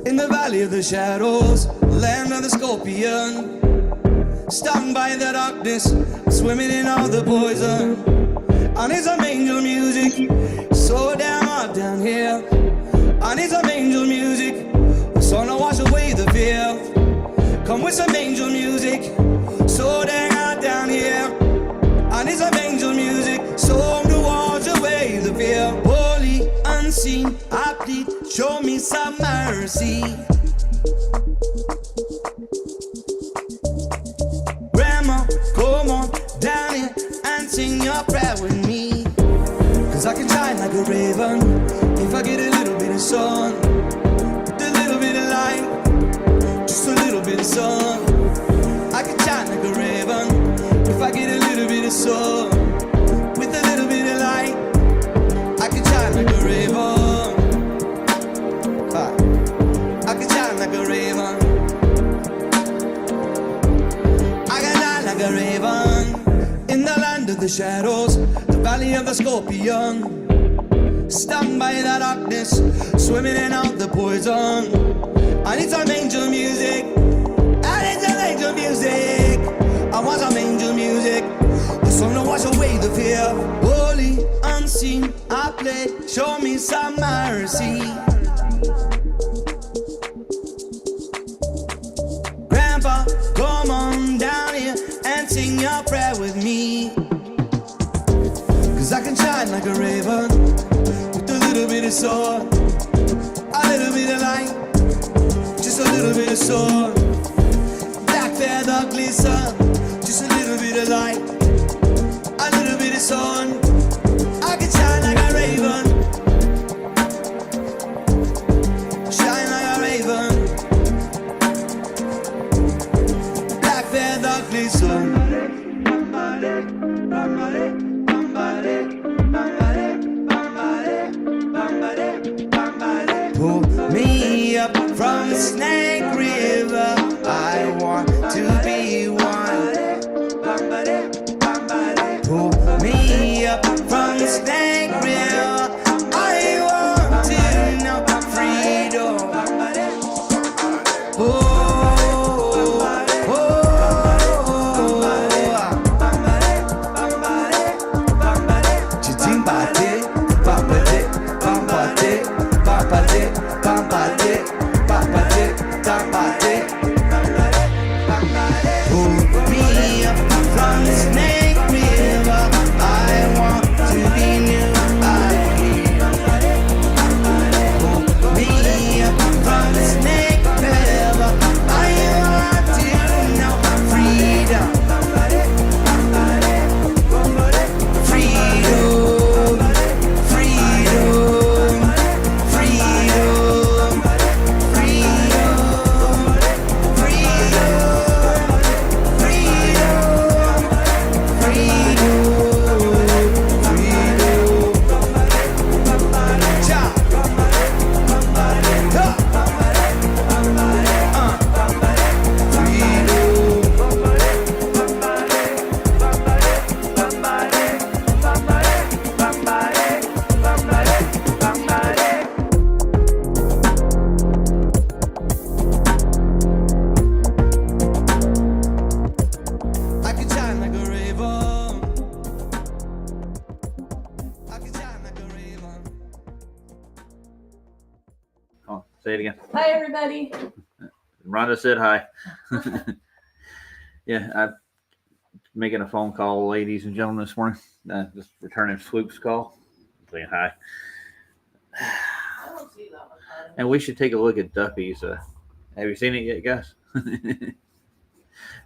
In the valley of the shadows, land of the scorpion, stung by the darkness, swimming in all the poison. I need some angel music, so damn hot down here. I need some angel music, so to wash away the fear. Come with some angel music, so damn hot down here. I need some angel music, so to wash away the fear. Holy, unseen, I plead, show me some mercy. Grandma, come on down here and sing your prayer with me. Cause I can shine like a raven if I get a little bit of sun, with a little bit of light, just a little bit of sun. I can shine like a raven if I get a little bit of sun, with a little bit of light. I can shine like a raven. I can shine like a raven. I can shine like a raven. In the land of the shadows, the valley of the scorpion, stung by the darkness, swimming in out the poison. I need some angel music. I need some angel music. I want some angel music, the song to wash away the fear. Holy, unseen, I play, show me some mercy. Grandpa, come on down here and sing your prayer with me. Cause I can shine like a raven, with a little bit of sun, a little bit of light, just a little bit of sun. Black feather glisten, just a little bit of light, a little bit of sun. I can shine like a raven, shine like a raven. Black feather glisten. Pull me up from the Snake River, I want to be one. Pull me up from the Snake River, I want to know freedom. Oh, Say it again. Hi, everybody. Rhonda said hi. Yeah, I'm making a phone call, ladies and gentlemen, this morning. Just returning Swoop's call, saying hi. I don't see that one. And we should take a look at Duffy's. Have you seen it yet, guys?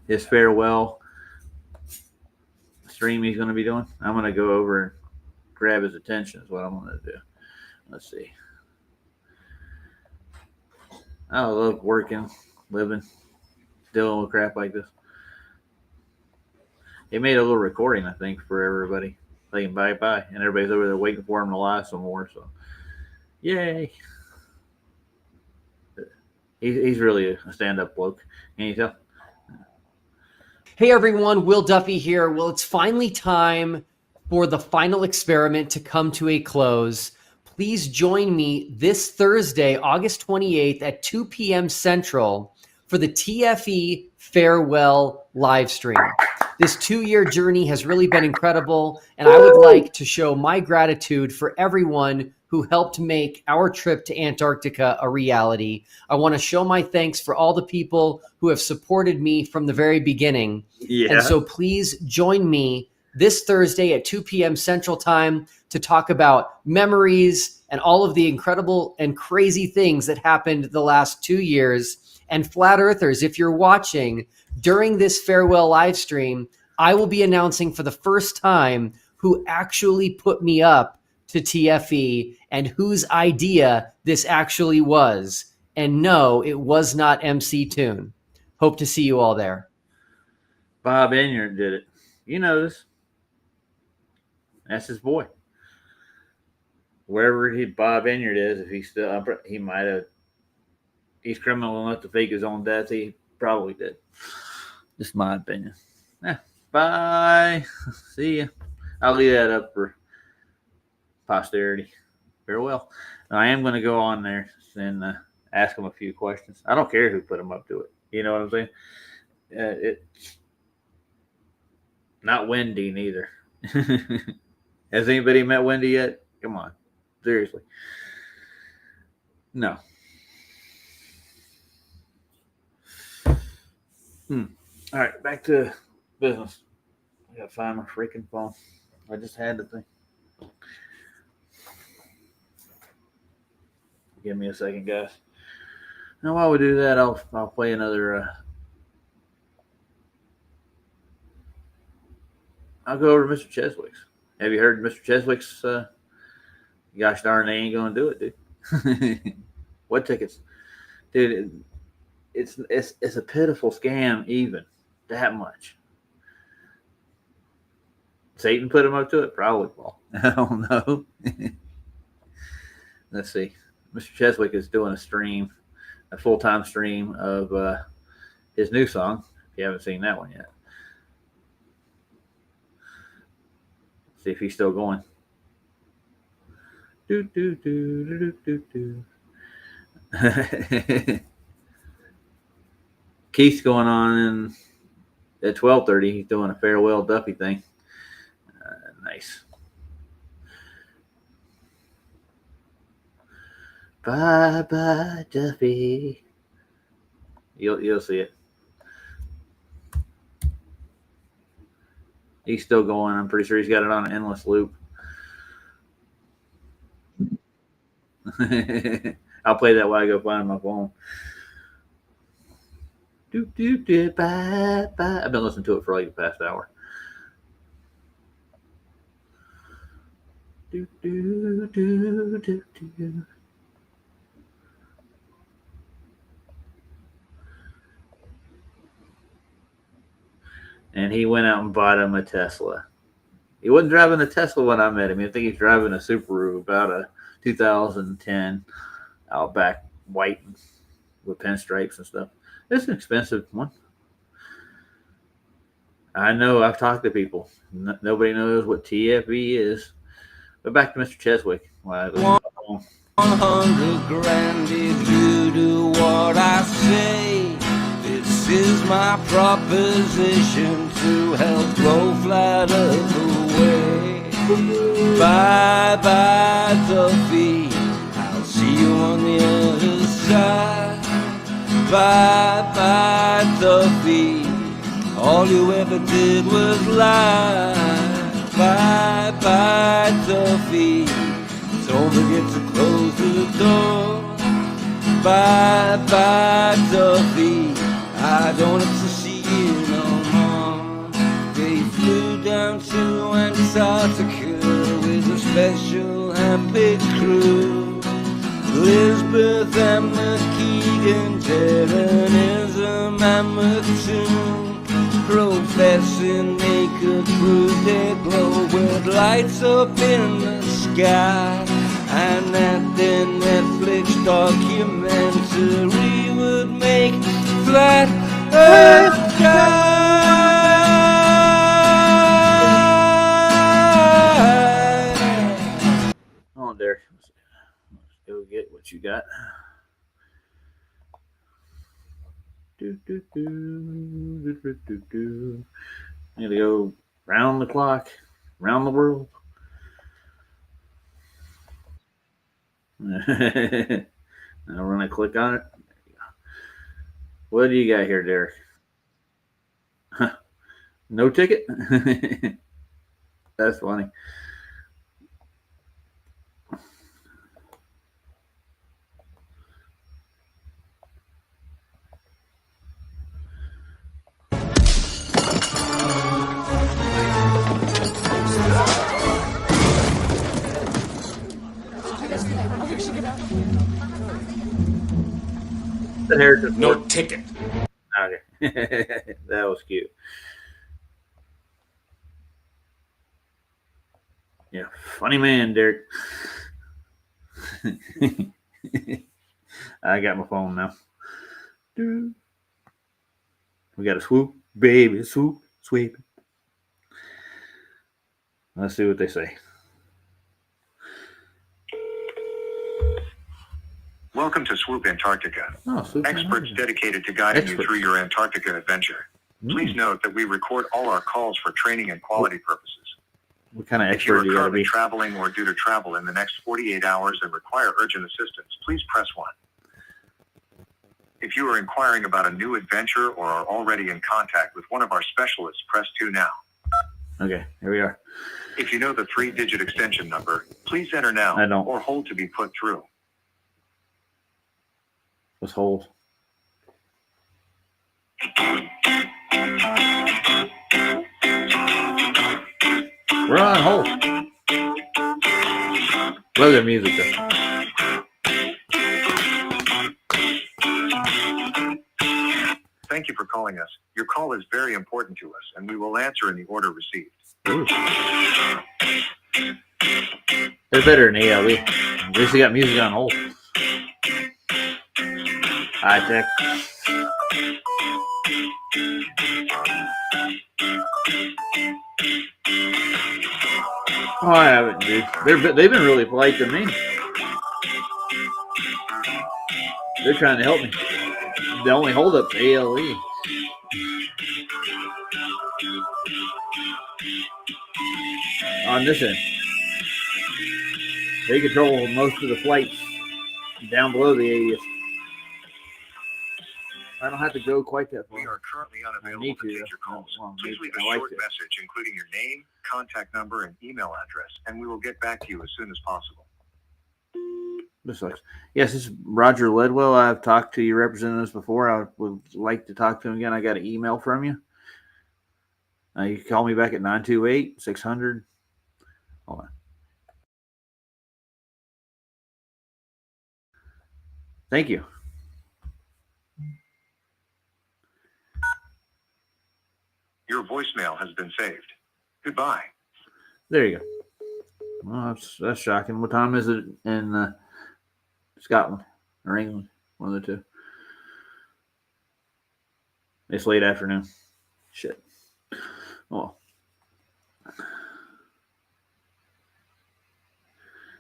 His farewell stream he's going to be doing. I'm going to go over and grab his attention is what I'm going to do. Let's see. I love working, living, dealing with crap like this. He made a little recording, I think, for everybody. Saying bye-bye. And everybody's over there waiting for him to lie some more. So, yay. He's really a stand-up bloke. Can you tell? Hey everyone, Will Duffy here. Well, it's finally time for the final experiment to come to a close. please join me this Thursday, August 28th at 2 p.m. Central for the TFE Farewell live stream. This 2-year journey has really been incredible, and I would like to show my gratitude for everyone who helped make our trip to Antarctica a reality. I want to show my thanks for all the people who have supported me from the very beginning. Yeah. And so please join me this Thursday at 2 p.m. Central Time to talk about memories and all of the incredible and crazy things that happened the last 2 years. And Flat Earthers, if you're watching during this farewell live stream, I will be announcing for the first time who actually put me up to TFE and whose idea this actually was. And no, it was not MC Toon. Hope to see you all there. Bob Enyart did it. You know this. That's his boy. Wherever Bob Enyart is, if he's still, he might have. He's criminal enough to fake his own death. He probably did. Just my opinion. Bye. See ya. I'll leave that up for posterity. Farewell. Now, I am going to go on there and ask him a few questions. I don't care who put him up to it. You know what I'm saying? It's not Wendy neither. Has anybody met Wendy yet? Come on. Seriously. No. All right, back to business. I gotta find my freaking phone. I just had the thing. Give me a second, guys. Now, while we do that, I'll play another. I'll go over to Mr. Cheswick's. Have you heard Mr. Cheswick's? Gosh darn, they ain't gonna do it, dude. What tickets, dude? It's a pitiful scam, even that much. Satan put him up to it, probably, Paul. I don't know. Let's see. Mr. Cheswick is doing a full-time stream of his new song. If you haven't seen that one yet, see if he's still going. Do do do do do do. Keith's going on at 12:30. He's doing a farewell Duffy thing. Nice. Bye bye Duffy. You'll see it. He's still going. I'm pretty sure he's got it on an endless loop. I'll play that while I go find my phone. Do do do bye bye. I've been listening to it for like the past hour. Do do do do do. And he went out and bought him a Tesla. He wasn't driving a Tesla when I met him. I think he's driving a Subaru, about a 2010 Outback white with pinstripes and stuff. It's an expensive one. I know. I've talked to people. Nobody knows what TFE is. But back to Mr. Cheswick. 100 grand if you do what I say. This is my proposition to help grow Flat Earth away. Bye bye Duffy, I'll see you on the other side. Bye bye Duffy, all you ever did was lie. Bye bye Duffy, don't forget to close the door. Bye bye Duffy, I don't have to see you no more. They flew down to Antarctica with a special handpicked crew. Elizabeth and McKeegan, terrorism and McToon, professing they could prove their glow with lights up in the sky. And that their Netflix documentary would make Flat Earth die. Oh, there. go get what you got. I gotta go round the clock, round the world. Now when I click on it, what do you got here, Derek? No ticket? That's funny. The hair just No ticket. okay. That was cute. Yeah, funny man, Derek. I got my phone now. We got a swoop, baby, swoop, sweep. Let's see what they say. Welcome to Swoop Antarctica. Oh, swoop Experts dedicated to guiding you through your Antarctica adventure. Please Mm. note that we record all our calls for training and quality purposes. What kind of If you expert are you gotta currently be? traveling or due to travel in the next 48 hours and require urgent assistance, please press 1. If you are inquiring about a new adventure or are already in contact with one of our specialists, press 2 now. Okay, here we are. If you know the 3-digit extension number, please enter now I don't. or hold to be put through. Let's hold. We're on hold. Love their music though. Thank you for calling us. Your call is very important to us, and we will answer in the order received. Ooh. They're better than ALE. At least they got music on hold. High tech. Oh, I haven't, dude. They've been really polite to me. They're trying to help me. The only holdup's ALE. On this end, they control most of the flights down below the 80th. I don't have to go quite that far. We are currently I unavailable need to to. take your calls. Well, Please leave a I like short it. message including your name, contact number, and email address, and we will get back to you as soon as possible. This sucks. Yes, this is Roger Ledwell. I've talked to your representatives before. I would like to talk to him again. I got an email from you. You can call me back at 928-600. Hold on. Thank you. Your voicemail has been saved. Goodbye. There you go. Well, that's shocking. What time is it in Scotland or England? One of the two. It's late afternoon. Shit. Oh.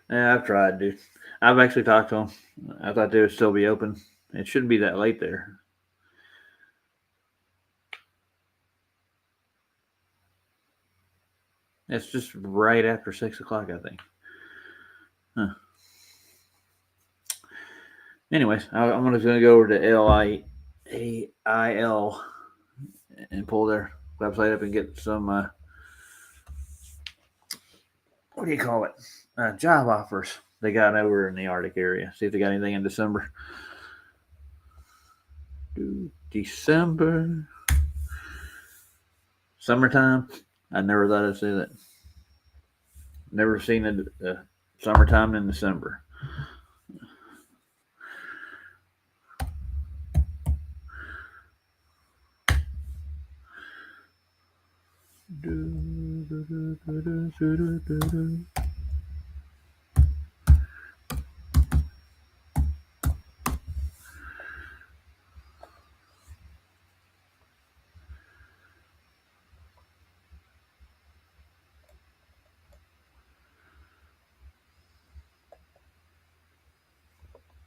Yeah, I've tried, dude. I've actually talked to them. I thought they would still be open. It shouldn't be that late there. It's just right after 6 o'clock, I think. Huh. Anyways, I'm just going to go over to LIAIL and pull their website up and get some, what do you call it? Job offers they got over in the Arctic area. See if they got anything in December. December. Summertime. I never thought I'd say that. Never seen a summertime in December.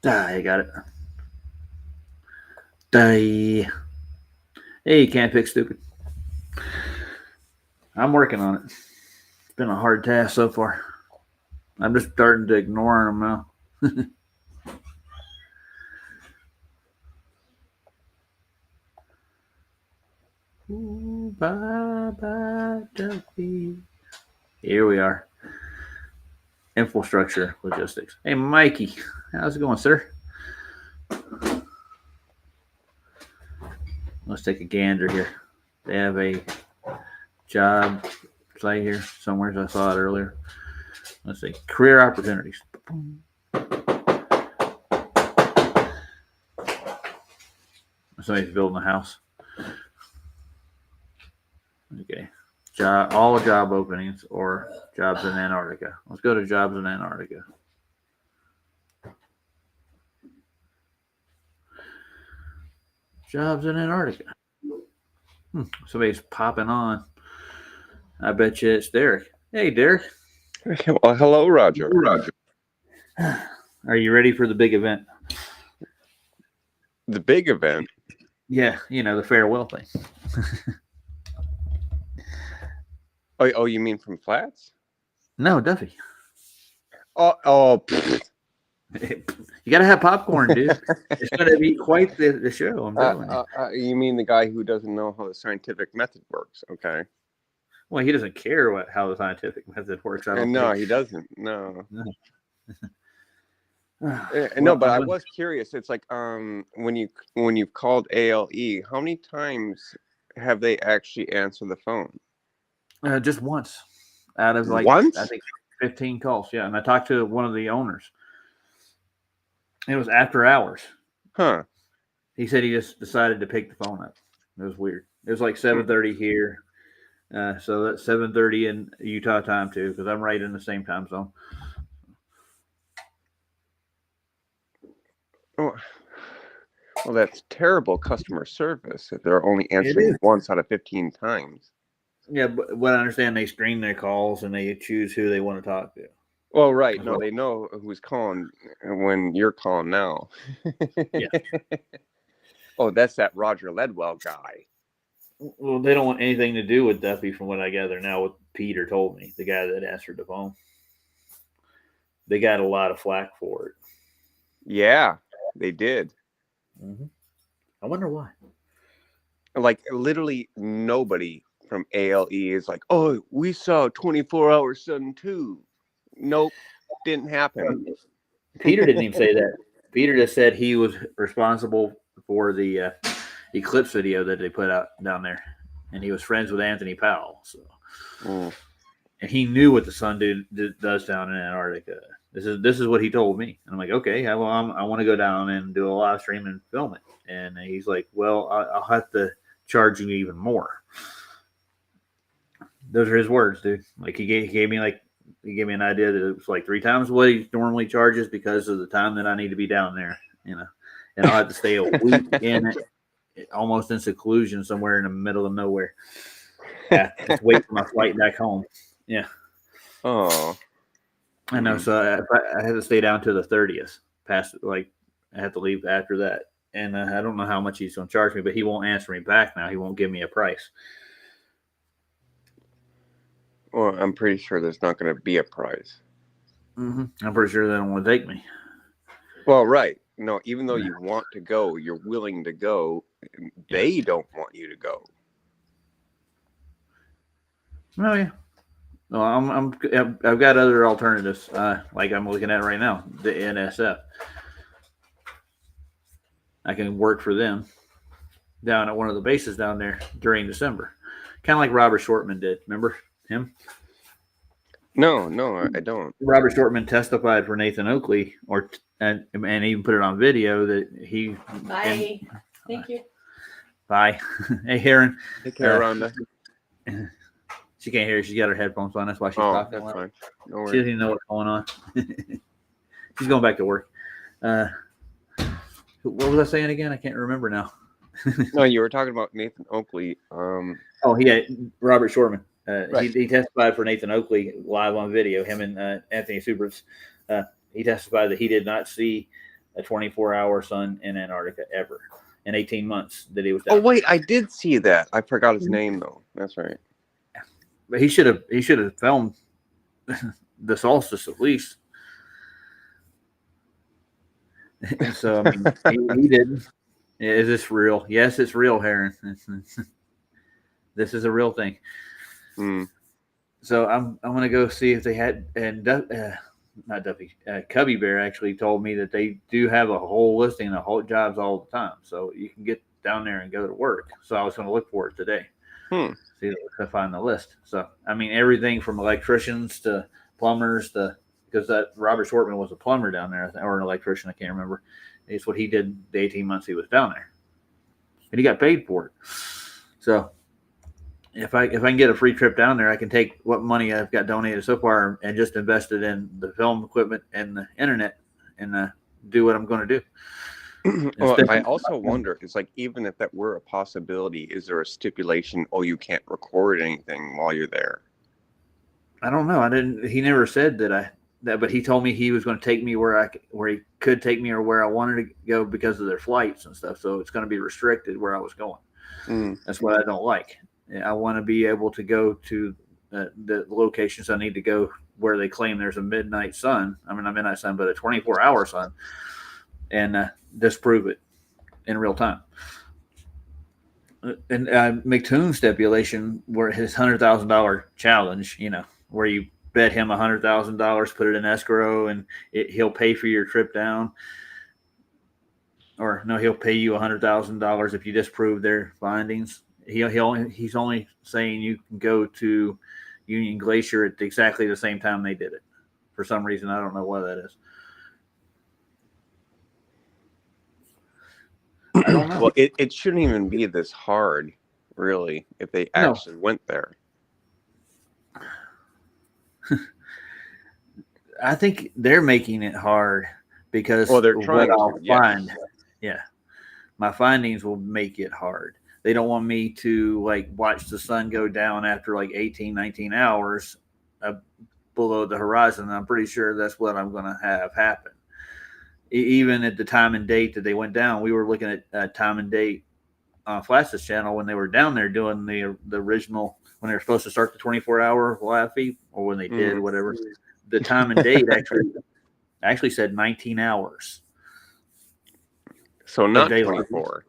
Ah, you got it. Die. Hey, you can't pick stupid. I'm working on it. It's been a hard task so far. I'm just starting to ignore them now. Ooh, bye bye, Duffy. Here we are. Infrastructure logistics. Hey, Mikey, how's it going, sir? Let's take a gander here. They have a job site here somewhere. I saw it earlier. Let's see. Career opportunities. Somebody's building a house. Okay. All job openings or jobs in Antarctica. Let's go to jobs in Antarctica. Jobs in Antarctica. Somebody's popping on. I bet you it's Derek. Hey, Derek. Well, hello, Roger. Are you ready for the big event? The big event. Yeah, the farewell thing. Oh, you mean from Flats? No, Duffy. Pfft. You got to have popcorn, dude. It's going to be quite the show. I'm telling you. You mean the guy who doesn't know how the scientific method works? Okay. Well, he doesn't care how the scientific method works. I don't No, think. he doesn't. No. Well, No, but I was curious. It's like when you've called ALE, how many times have they actually answered the phone? Just once out of Once? I think 15 calls. Yeah, and I talked to one of the owners. It was after hours. Huh. He said he just decided to pick the phone up. It was weird. It was like 7:30 here. So that's 7:30 in Utah time too, because I'm right in the same time zone. Oh, well, that's terrible customer service if they're only answering once out of 15 times. Yeah, but what I understand, they screen their calls and they choose who they want to talk to. Well, right. No, they know who's calling when you're calling now. Yeah. Oh, that's that Roger Ledwell guy. Well, they don't want anything to do with Duffy, from what I gather now. What Peter told me, the guy that answered the phone, they got a lot of flack for it. Yeah, they did. Mm-hmm. I wonder why. Like literally nobody from ALE is like, oh, we saw 24-hour sun too. Nope, didn't happen. Peter didn't even say that. Peter just said he was responsible for the eclipse video that they put out down there, and he was friends with Anthony Powell. So, and he knew what the sun does down in Antarctica. This is what he told me. And I'm like, okay, well, I want to go down and do a live stream and film it. And he's like, well, I'll have to charge you even more. Those are his words, dude. Like he gave me an idea that it was like 3 times what he normally charges because of the time that I need to be down there, and I'll have to stay a week in it, almost in seclusion somewhere in the middle of nowhere. Yeah, just wait for my flight back home. Yeah. Oh. I know. So I had to stay down to the 30th. Past I have to leave after that, and I don't know how much he's going to charge me, but he won't answer me back now. He won't give me a price. Well, I'm pretty sure there's not going to be a price. Mm-hmm. I'm pretty sure they don't want to take me. Well, right. No, even though you want to go, you're willing to go. They don't want you to go. Oh yeah. No, I've got other alternatives. Like I'm looking at right now, the NSF. I can work for them down at one of the bases down there during December, kind of like Robert Shortman did. Remember him? No, I don't. Robert Shortman testified for Nathan Oakley, and even put it on video that he. Bye. Thank you. Bye. Hey, Heron. Take care, Rhonda. She can't hear. She's got her headphones on. That's why she's talking. That's fine. No She worries. doesn't even know what's going on. She's going back to work. What was I saying again? I can't remember now. No, you were talking about Nathan Oakley. Oh, Robert Shortman. Right. He testified for Nathan Oakley live on video. Him and Anthony Subrus. He testified that he did not see a 24-hour sun in Antarctica ever in 18 months that he was Oh down. wait, I did see that. I forgot his name though. That's right. But he should have filmed the solstice at least. So I mean, he didn't. Is this real? Yes, it's real, Heron. This is a real thing. Hmm. So I'm gonna go see if they had not Duffy Cubby Bear actually told me that they do have a whole listing of whole jobs all the time, so you can get down there and go to work. So I was gonna look for it today. Hmm. See if I find the list. So I mean everything from electricians to plumbers to because that Robert Shortman was a plumber down there or an electrician, I can't remember. It's what he did the 18 months he was down there, and he got paid for it. So if I can get a free trip down there, I can take what money I've got donated so far and just invest it in the film equipment and the internet and do what I'm going to do. Well, I also wonder, it's like, even if that were a possibility, is there a stipulation, oh, you can't record anything while you're there? I don't know. He never said that but he told me he was going to take me where he could take me or where I wanted to go because of their flights and stuff. So it's going to be restricted where I was going. Mm. That's what I don't like. I want to be able to go to the locations I need to go where they claim there's a midnight sun. I mean, not midnight sun, but a 24-hour sun, and disprove it in real time. And McToon's stipulation, where his $100,000 challenge, where you bet him $100,000, put it in escrow, and he'll pay for your trip down. Or no, he'll pay you $100,000 if you disprove their findings. He's only saying you can go to Union Glacier at exactly the same time they did it. For some reason, I don't know why that is. I don't know. Well, it shouldn't even be this hard, really, if they actually went there. I think they're making it hard because they're trying what to, yes. find. Yeah, my findings will make it hard. They don't want me to watch the sun go down after 18, 19 hours below the horizon. I'm pretty sure that's what I'm going to have happen. Even at the time and date that they went down, we were looking at time and date on Flaccid Channel when they were down there doing the original, when they were supposed to start the 24-hour live feed, or when they did, whatever. The time and date actually said 19 hours. So not 24.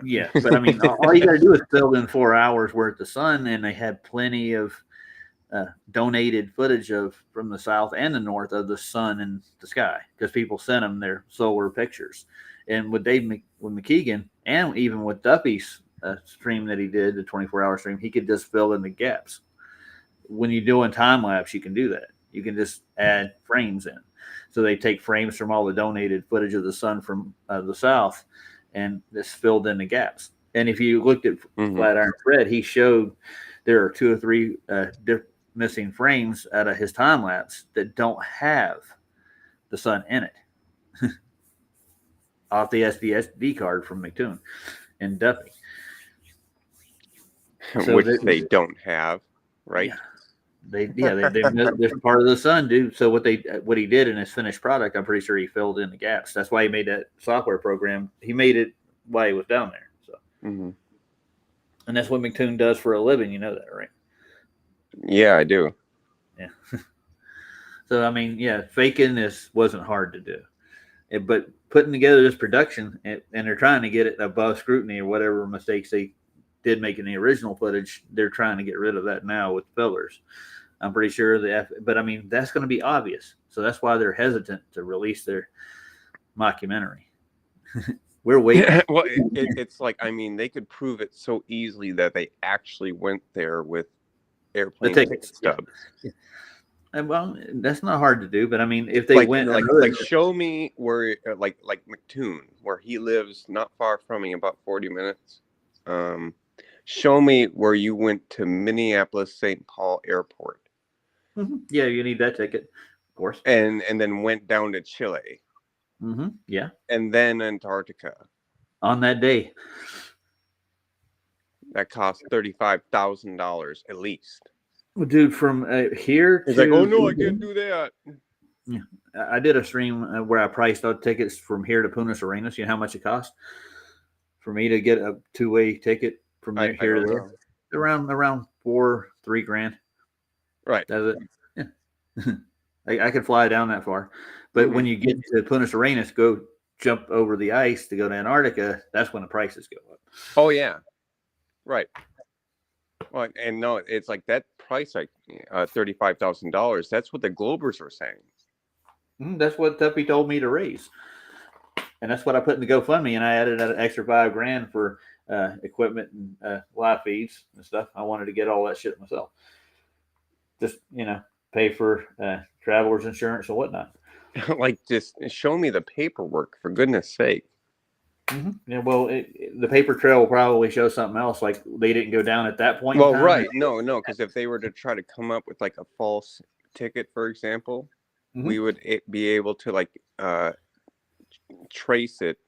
Yeah, but I mean, all you got to do is fill in 4 hours worth of sun, and they had plenty of donated footage from the south and the north of the sun and the sky because people sent them their solar pictures. And with with McKeegan, and even with Duffy's stream that he did, the 24-hour stream, he could just fill in the gaps. When you're doing time lapse, you can do that. You can just add frames in. So they take frames from all the donated footage of the sun from the south and just filled in the gaps. And if you looked at Flatiron Fred, he showed there are 2 or 3 missing frames out of his time lapse that don't have the sun in it off the SD card from McToon and Duffy. So which they don't have, right? Yeah. They there's part of the sun, dude. So what he did in his finished product, I'm pretty sure he filled in the gaps. That's why he made that software program. He made it while he was down there. So, and that's what McToon does for a living. You know that, right? Yeah, I do. Yeah. So I mean, faking this wasn't hard to do, but putting together this production and they're trying to get it above scrutiny or whatever mistakes they did make in the original footage, they're trying to get rid of that now with fillers. I'm pretty sure but I mean, that's going to be obvious. So that's why they're hesitant to release their mockumentary. We're waiting. Yeah, well, it's like, I mean, they could prove it so easily that they actually went there with airplane ticket stubs. Yeah. And well, that's not hard to do, but I mean, if they went show me where, like McToon, where he lives not far from me, about 40 minutes. Show me where you went to Minneapolis St. Paul Airport. Yeah, you need that ticket, of course. And then went down to Chile. Yeah. And then Antarctica. On that day. That cost $35,000 at least. Well, dude, from here He's like, oh no, I can't do that. I did a stream where I priced out tickets from here to Punta Arenas. You know how much it costs for me to get a 2-way ticket from I here to don't there? know. Around $3 grand. Right. That's it. Yeah. I could fly down that far. But when you get to Punta Arenas, go jump over the ice to go to Antarctica, that's when the prices go up. Oh yeah. Right. Well, and no, it's like that price, like $35,000. That's what the Globers were saying. That's what Tuppy told me to raise. And that's what I put in the GoFundMe, and I added an extra $5 grand for equipment and live feeds and stuff. I wanted to get all that shit myself. Just, pay for traveler's insurance and whatnot. Like, just show me the paperwork, for goodness sake. Yeah, well, the paper trail will probably show something else, like they didn't go down at that point. Well, in time. right. No, because if they were to try to come up with like a false ticket, for example, we would be able to like trace it,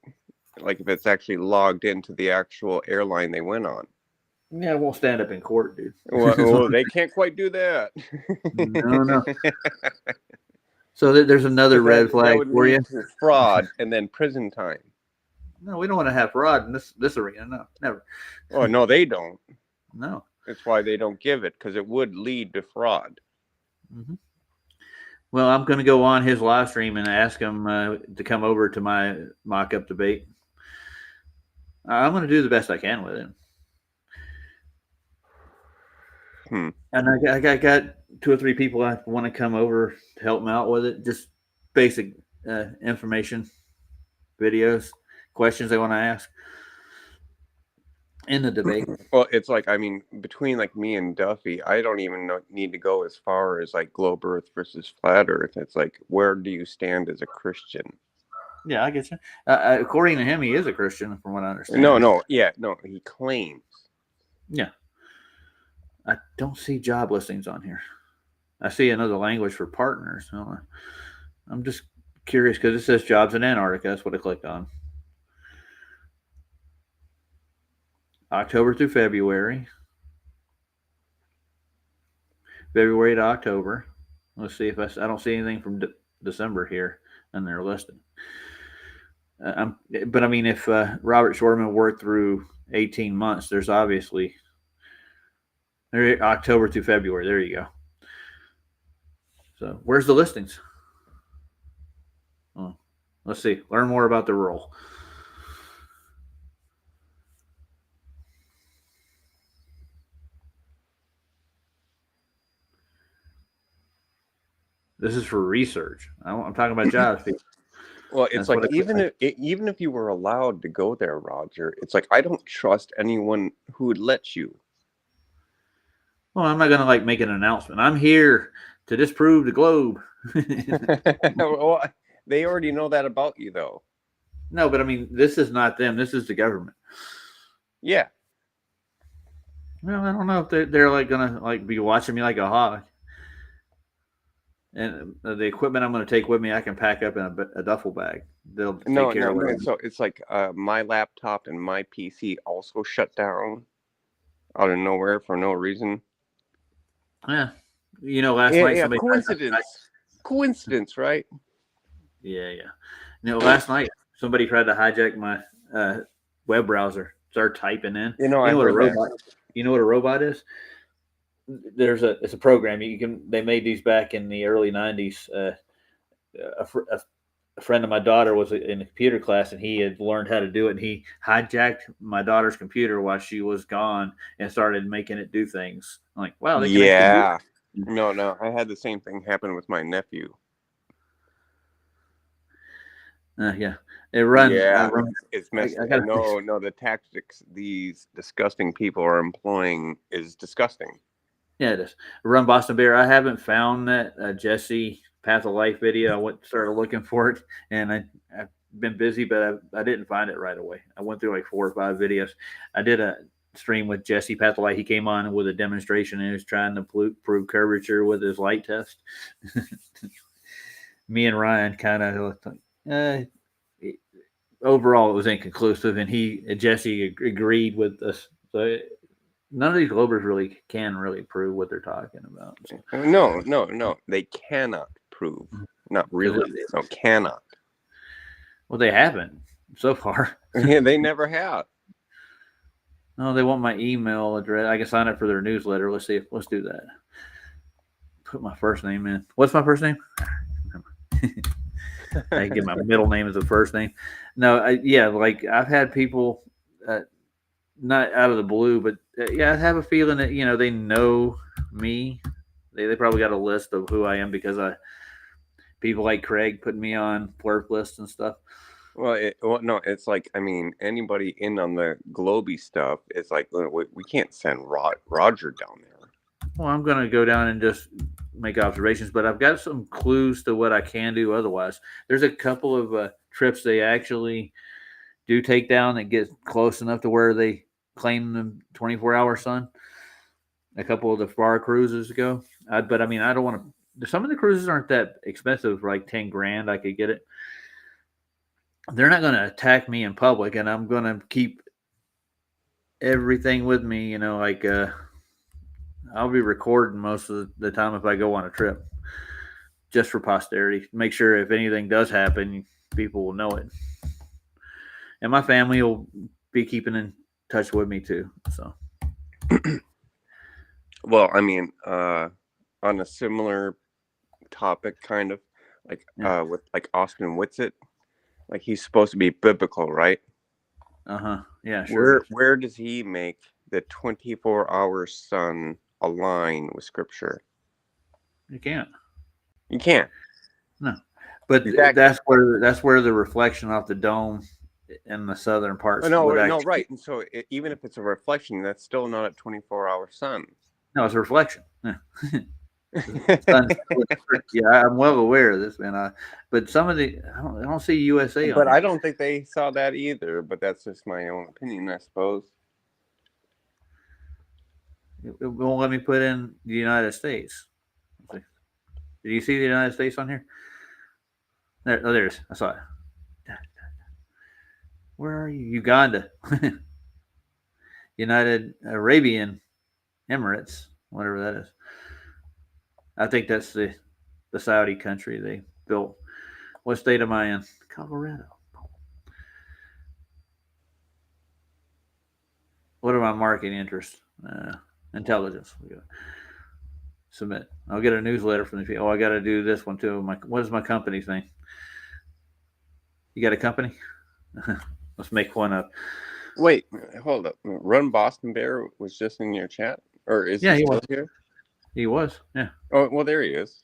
like if it's actually logged into the actual airline they went on. Yeah, it won't stand up in court, dude. Well, they can't quite do that. No. So there's another red flag for you. Fraud and then prison time. No, we don't want to have fraud in this arena. No, never. Oh no, they don't. No. That's why they don't give it, because it would lead to fraud. Well, I'm going to go on his live stream and ask him to come over to my mock-up debate. I'm going to do the best I can with him. And I got 2 or 3 people I want to come over to help them out with it. Just basic information, videos, questions they want to ask in the debate. Well, it's like, I mean, between like me and Duffy, I don't even need to go as far as like globe Earth versus flat Earth. It's like, where do you stand as a Christian? Yeah, I get you. According to him, he is a Christian, from what I understand. No, he claims. Yeah. I don't see job listings on here. I see another language for partners. I'm just curious because it says jobs in Antarctica. That's what I clicked on. October through February. February to October. Let's see if I don't see anything from December here in their listing. But I mean, if Robert Shortman worked through 18 months, there's obviously October through February. There you go. So where's the listings? Oh, let's see. Learn more about the role. This is for research. I'm talking about jobs. Well, it's like even if you were allowed to go there, Roger, it's like I don't trust anyone who would let you. Well, I'm not going to make an announcement. I'm here to disprove the globe. Well, they already know that about you, though. No, but I mean, this is not them. This is the government. Yeah. Well, I don't know if they're going to be watching me like a hawk. And the equipment I'm going to take with me, I can pack up in a duffel bag. They'll take care of it. So it's like my laptop and my PC also shut down out of nowhere for no reason. Yeah, last night somebody coincidence, right? Yeah. Last night somebody tried to hijack my web browser. Start typing in. I what a heard robot. that. You know what a robot is? It's a program they made these back in the early 90s. A friend of my daughter was in a computer class and he had learned how to do it, and he hijacked my daughter's computer while she was gone and started making it do things. I'm like, wow, yeah. No, I had the same thing happen with my nephew. Yeah, it runs. Yeah, it's messed up. No, the tactics these disgusting people are employing is disgusting. Yeah, it is. Run Boston Bear. I haven't found that Jesse Path of Life video. I started looking for it, and I've been busy, but I didn't find it right away. I went through 4 or 5 videos. I did a stream with Jesse Path of Life. He came on with a demonstration and he was trying to prove curvature with his light test. Me and Ryan kind of overall it was inconclusive, and Jesse agreed with us. So none of these Globers really can prove what they're talking about. So. No, they cannot prove Not really. No, cannot. Well, they haven't so far. Yeah, they never have. Oh, they want my email address. I can sign up for their newsletter. Let's see. Let's do that. Put my first name in. What's my first name? I get my middle name as the first name. No, like I've had people, not out of the blue, but I have a feeling that they know me. They probably got a list of who I am because people like Craig putting me on flirt lists and stuff. Well, no, it's like, I mean, anybody in on the Globey stuff is like, we can't send Roger down there. Well, I'm going to go down and just make observations, but I've got some clues to what I can do otherwise. There's a couple of trips they actually do take down that get close enough to where they claim the 24-hour sun. A couple of the far cruises ago. But I mean, I don't want to. Some of the cruises aren't that expensive, for like 10 grand. I could get it. They're not going to attack me in public, and I'm going to keep everything with me. Like I'll be recording most of the time if I go on a trip, just for posterity. Make sure if anything does happen, people will know it, and my family will be keeping in touch with me too. So, well, I mean, on a similar topic, kind of like with like Austin Whitsitt. Like he's supposed to be biblical, right? Yeah, sure. Where does he make the 24-hour sun align with Scripture? You can't. You can't. No, but exactly. that's where the reflection off the dome in the southern parts. No, right. And so even if it's a reflection, that's still not a 24-hour sun. No, it's a reflection. Yeah. I'm well aware of this, man. But some of the I don't see USA on. But I don't think they saw that either. But that's just my own opinion, I suppose. It won't let me put in the United States. Did you see the United States on here? There it is. I saw it. Where are you? Uganda. United Arabian Emirates, whatever that is. I think that's the Saudi country they built. What state am I in? Colorado. What are my marketing interests? Intelligence. We go. Submit. I'll get a newsletter from the people. Oh, I got to do this one too. What is my company's name? You got a company? Let's make one up. Wait, hold up. Run Boston Bear was just in your chat, or is he still here? He was, yeah. Oh, well, there he is.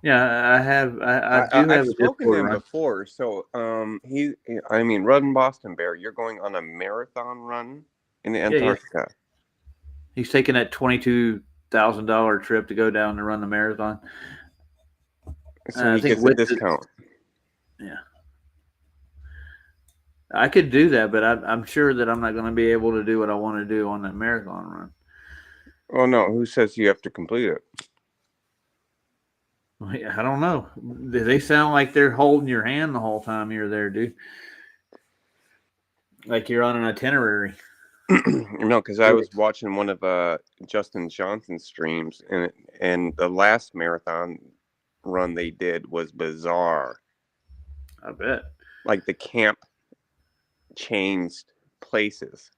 Yeah, I have. I've spoken to him before. So, Run Boston Bear, you're going on a marathon run in Antarctica. Yeah. He's taking that $22,000 trip to go down to run the marathon. So he gets a discount. Yeah. I could do that, but I'm sure that I'm not going to be able to do what I want to do on that marathon run. Oh, no. Who says you have to complete it? I don't know. They sound like they're holding your hand the whole time you're there, dude. Like you're on an itinerary. No, because I was watching one of Justin Johnson's streams, and the last marathon run they did was bizarre. I bet. Like the camp changed places.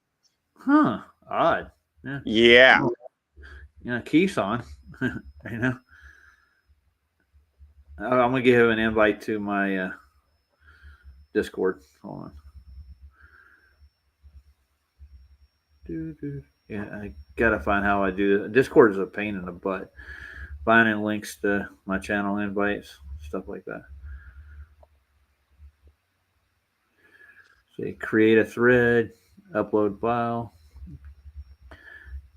Huh. Odd. Yeah. Yeah. Keith's on. I'm gonna give him an invite to my Discord. Hold on. Yeah, I gotta find how I do this. Discord is a pain in the butt. Finding links to my channel invites, stuff like that. So create a thread, upload file.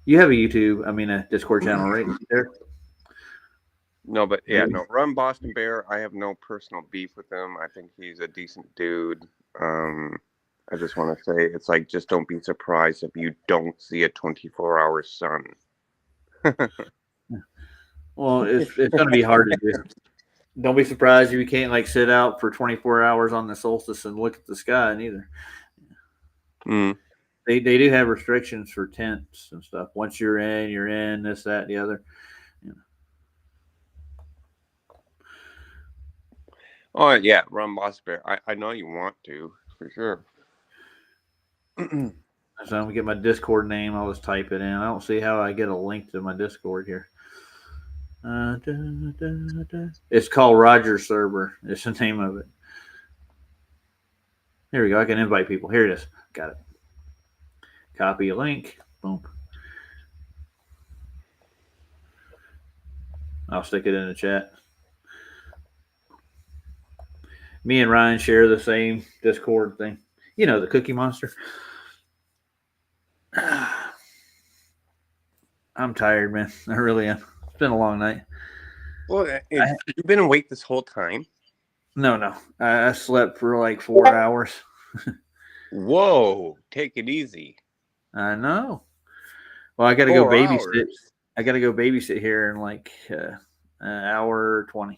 You have a Discord channel, right there? No, but Run Boston Bear. I have no personal beef with him. I think he's a decent dude. I just want to say it's like, just don't be surprised if you don't see a 24-hour sun. Well, it's going to be hard to do. Don't be surprised if you can't sit out for 24 hours on the solstice and look at the sky neither. Mm. They do have restrictions for tents and stuff. Once you're in, this, that, the other. Oh yeah, run Boss Bear. I know you want to for sure. So I'm gonna get my Discord name. I'll just type it in. I don't see how I get a link to my Discord here. It's called Roger Server. It's the name of it. Here we go. I can invite people. Here it is. Got it. Copy a link. Boom. I'll stick it in the chat. Me and Ryan share the same Discord thing. You know, the Cookie Monster. I'm tired, man. I really am. It's been a long night. Well, you've been awake this whole time. No. I slept for like 4 hours. Whoa, take it easy. I know. Well, I got to go 4 babysit. hours. I got to go babysit here in like an hour 20.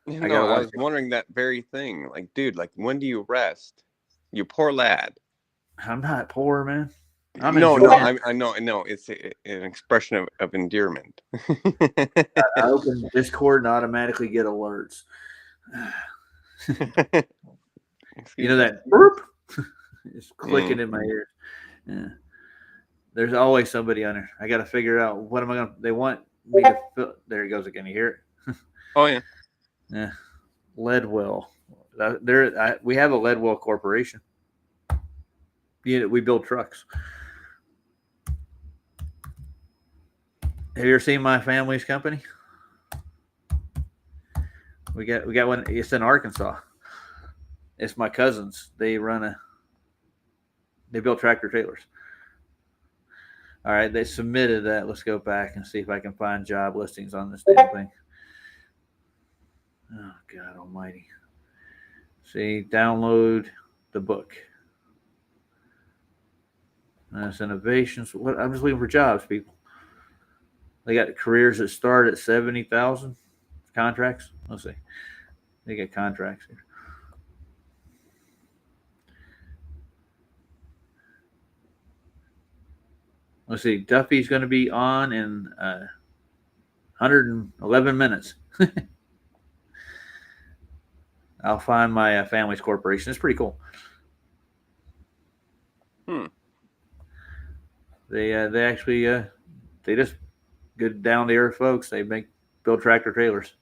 No, I was wondering that very thing. Like, dude, like, when do you rest? You poor lad. I'm not poor, man. I know. I know. It's an expression of endearment. I open Discord and automatically get alerts. You know that burp? It's clicking in my ears. Yeah. There's always somebody on there. I got to figure out what am I going to. They want me to fill. There it goes again. You hear it? Oh yeah. Yeah. Leadwell. We have a Leadwell Corporation. We build trucks. Have you ever seen my family's company? We got one. It's in Arkansas. It's my cousins. They build tractor trailers. All right, they submitted that. Let's go back and see if I can find job listings on this damn thing. Oh God Almighty! See, download the book. That's innovations. What? I'm just looking for jobs, people. They got careers that start at 70,000 contracts. Let's see. They got contracts here. Let's see. Duffy's going to be on in 111 minutes. I'll find my family's corporation. It's pretty cool. They actually they just good down to earth folks. They build tractor trailers.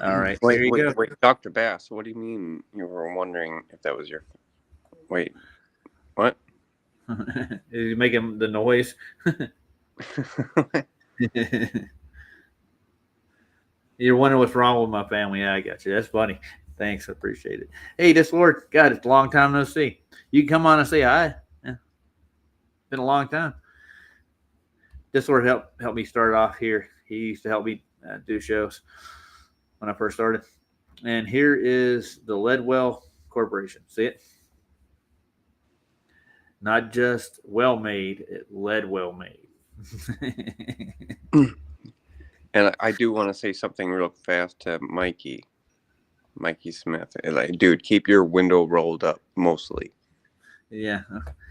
All right. Wait, Dr. Bass, what do you mean you were wondering if that was your... Wait, what? Is he making the noise? You're wondering what's wrong with my family. Yeah, I got you. That's funny. Thanks. I appreciate it. Hey, this Lord, God, it's a long time no see. You can come on and say hi. Yeah. Been a long time. This Lord helped me start off here. He used to help me do shows when I first started. And here is the Leadwell Corporation. See it? Not just well made, Leadwell made. And I do want to say something real fast to Mikey Smith. Like, dude, keep your window rolled up mostly. Yeah.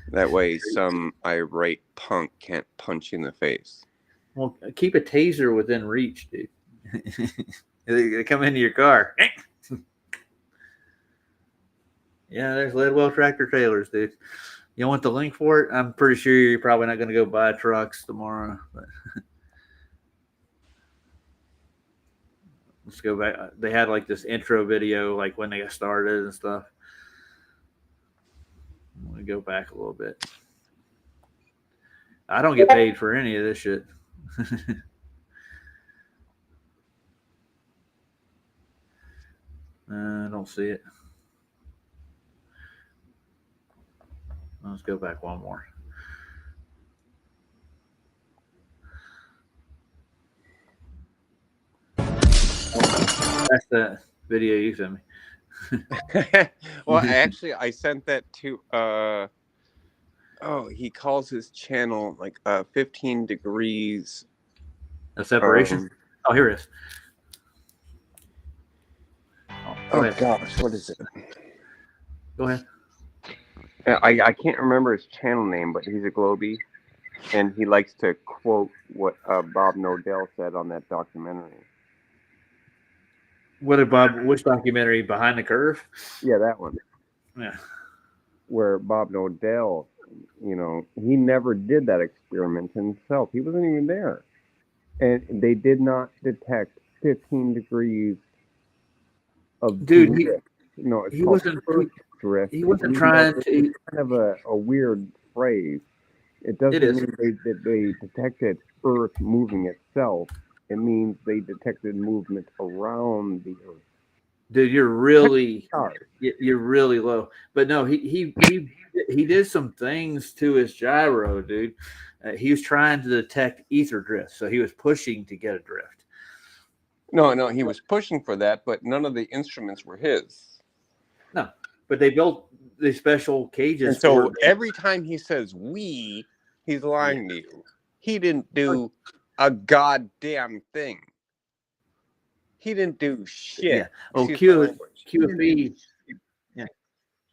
That way some irate punk can't punch you in the face. Well, keep a taser within reach, dude. They come into your car. Yeah, there's Leadwell tractor trailers, dude. You want the link for it? I'm pretty sure you're probably not going to go buy trucks tomorrow. But let's go back. They had like this intro video, like when they got started and stuff. I'm going to go back a little bit. I don't get paid for any of this shit. I don't see it. Let's go back one more. That's the video you sent me. Well, actually, I sent that to he calls his channel like 15 degrees. A separation. Oh, here it is. Go Oh ahead. gosh, what is it? Go ahead. I can't remember his channel name, but he's a Globie, and he likes to quote what Bob Nodell said on that documentary. Which documentary? Behind the Curve? Yeah, that one. Yeah. Where Bob Nodell, he never did that experiment himself. He wasn't even there. And they did not detect 15 degrees of Dude, drift. No, it's he called wasn't- Earth drift. he wasn't trying It's to. kind of a weird phrase. It doesn't It is. mean they detected Earth moving itself. It means they detected movement around the Earth. Dude, you're really Sorry. you're really low. But no, he did some things to his gyro, dude. He was trying to detect ether drift, so he was pushing to get a drift. No, he was pushing for that, but none of the instruments were his. No, but they built these special cages. And so for every time he says "we," he's lying to you. He didn't do a goddamn thing. He didn't do shit. Yeah. Oh, Excuse my language. QFE. Yeah.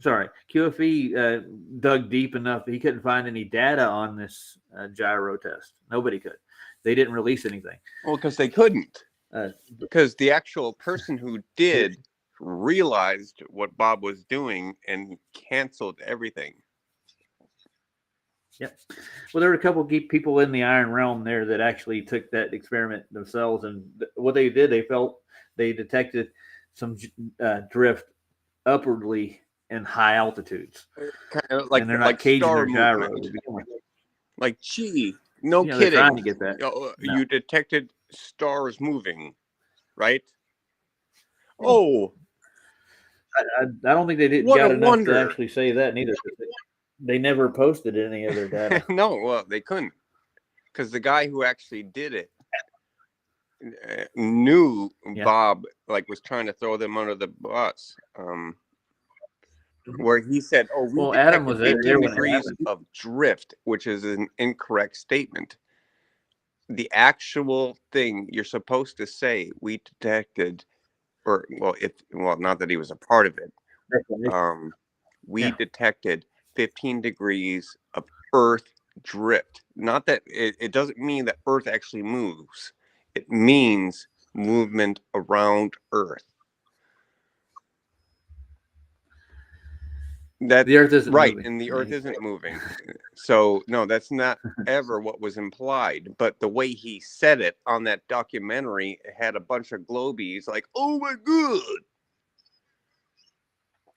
Sorry, QFE dug deep enough that he couldn't find any data on this gyro test. Nobody could. They didn't release anything. Well, because they couldn't. Uh, Because the actual person who did realized what Bob was doing and canceled everything. Yep. Well, there were a couple of people in the Iron Realm there that actually took that experiment themselves, and what they did, they detected some drift upwardly in high altitudes, Kind of like, and they're not like caging star their gyro. movement. Like, gee, no They're kidding. trying to get that. No. No. You detected stars moving, right? Oh, I don't think they did What got a enough wonder. to actually say that neither. They never posted any of their data. no, well, they couldn't. Because the guy who actually did it knew Yeah. Bob was trying to throw them under the bus. Where he said, "Oh, we Well, detected Adam was there 15 when it degrees happened. of drift," which is an incorrect statement. The actual thing you're supposed to say, we detected, not that he was a part of it. We Yeah. detected 15 degrees of Earth drift. Not that it doesn't mean that Earth actually moves. It means movement around Earth. That The Earth isn't right, moving. and the Earth isn't moving. So no, that's not ever what was implied. But the way he said it on that documentary, it had a bunch of globies like, "Oh my god!"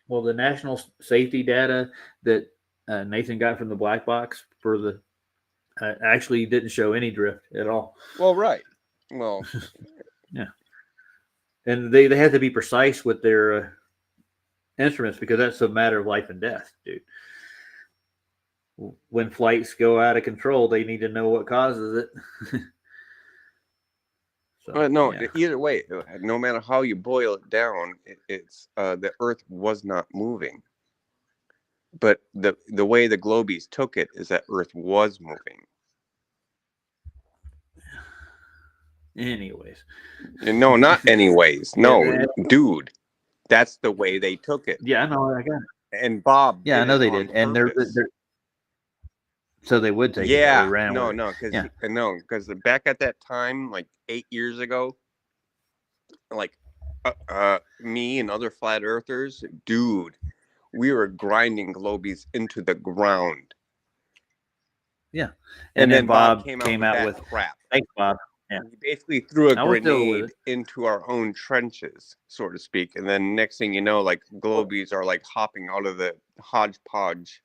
Well, the national safety data that Nathan got from the black box for the actually didn't show any drift at all. Well, right. Well, Yeah, and they had to be precise with their instruments because that's a matter of life and death, dude. When flights go out of control, they need to know what causes it. So, no. yeah. Either way, no matter how you boil it down, it's the Earth was not moving. But the way the globies took it is that Earth was moving. Anyways, No, not anyways. No, Yeah, dude, that's the way they took it. yeah, I know. I got it. And Bob, Yeah, I know it they on did, and they're purpose. so they would take it. Yeah, They ran no, with it. no, because Yeah. back at that time, like 8 years ago, like me and other flat earthers, dude, we were grinding globies into the ground. Yeah, And then Bob came came out out with with crap. thanks, Bob. Yeah. He basically threw a I was still with grenade into our own trenches, so to speak. And then next thing you know, like globies are like hopping out of the hodgepodge,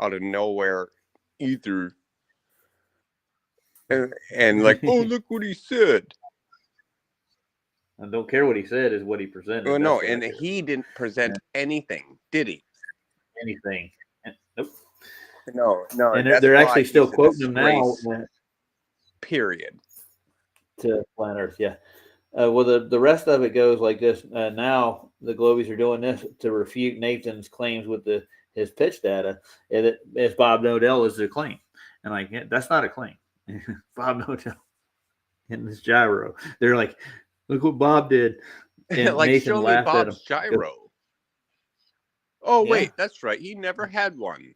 out of nowhere, ether. And like, oh, look what he said. I don't care what he said; is what he presented. Well, no, That's what I and care. he didn't present anything, did he? anything. Nope. No. And that's they're why actually still he's a quoting him now disgrace, period. to Planet Earth. Yeah. Well, the rest of it goes like this. Now the Globies are doing this to refute Nathan's claims with his pitch data, if Bob Nodell is the claim. And like, yeah, that's not a claim. Bob Nodell in this gyro. They're like, look what Bob did. And like, Nathan show me laughed at him. Bob's gyro. Oh, Yeah. wait, that's right. He never had one.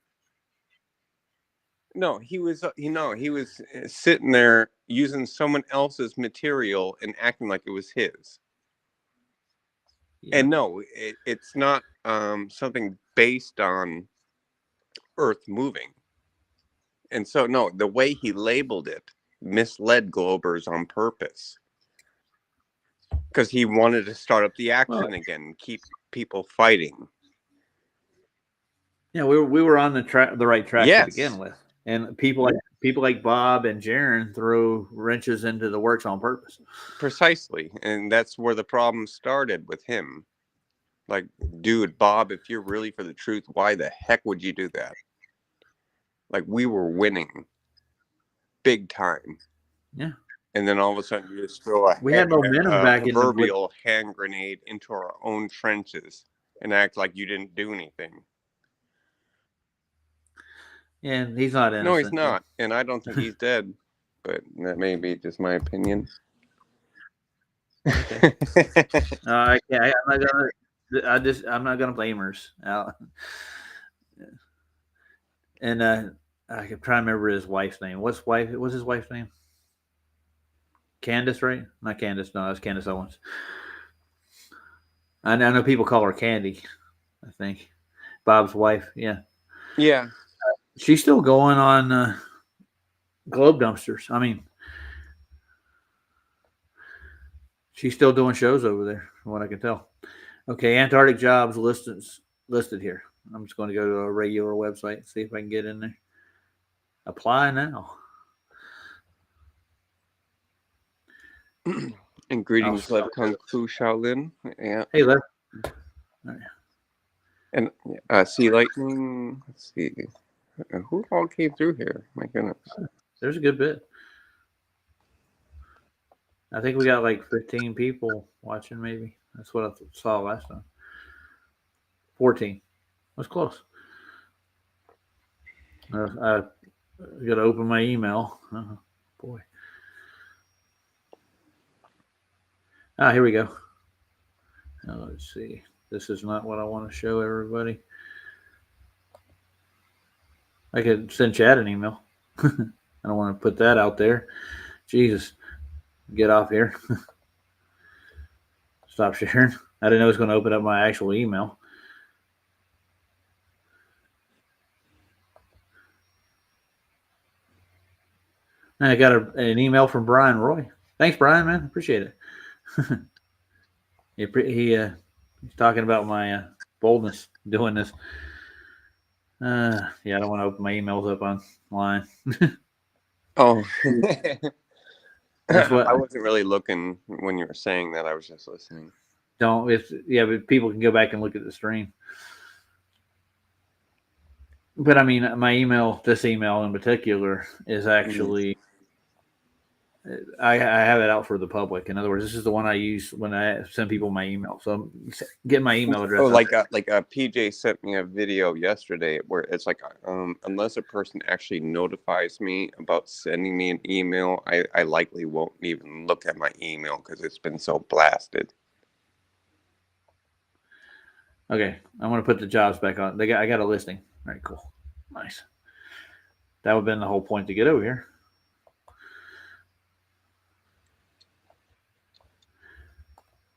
No, he was, he was sitting there using someone else's material and acting like it was his. Yeah. And no, it's not something based on Earth moving. And so, no, the way he labeled it misled Globers on purpose. Because he wanted to start up the action again and keep people fighting. Yeah, we were on the right track Yes. to begin with. And people like Bob and Jaron throw wrenches into the works on purpose. Precisely. And that's where the problem started with him. Like, dude, Bob, if you're really for the truth, why the heck would you do that? Like, we were winning big time. Yeah. And then all of a sudden you just throw a back in the proverbial hand grenade into our own trenches and act like you didn't do anything. And he's not innocent. No, he's not. And I don't think he's dead. But that may be just my opinion. I'm not gonna blame hers. And I can try to remember his wife's name. What's his wife's name? Candace, right? Not Candace. No, that's Candace Owens. I know people call her Candy. I think Bob's wife. Yeah. Yeah. She's still going on Globe Dumpsters. I mean, she's still doing shows over there, from what I can tell. Okay, Antarctic jobs listed here. I'm just going to go to a regular website, see if I can get in there. Apply now. And greetings, Lev Kung Fu Shaolin. Yeah. Hey, Lev. And Sea Lightning. Let's see. Who all came through here? My goodness. There's a good bit. I think we got like 15 people watching, maybe. That's what I saw last time. 14. That's close. I got to open my email. Boy. Here we go. Now, let's see. This is not what I want to show everybody. I could send Chad an email. I don't want to put that out there. Jesus. Get off here. Stop sharing. I didn't know it was going to open up my actual email. And I got an email from Brian Roy. Thanks, Brian, man. Appreciate it. He's talking about my boldness doing this. Yeah, I don't want to open my emails up online. Oh. That's what I wasn't really looking when you were saying that. I was just listening. But people can go back and look at the stream. But I mean, this email in particular is actually, I have it out for the public. In other words, this is the one I use when I send people my email. So I'm getting my email address. Oh, like a PJ sent me a video yesterday where it's like, unless a person actually notifies me about sending me an email, I likely won't even look at my email because it's been so blasted. Okay, I'm going to put the jobs back on. I got a listing. All right, cool. Nice. That would have been the whole point to get over here.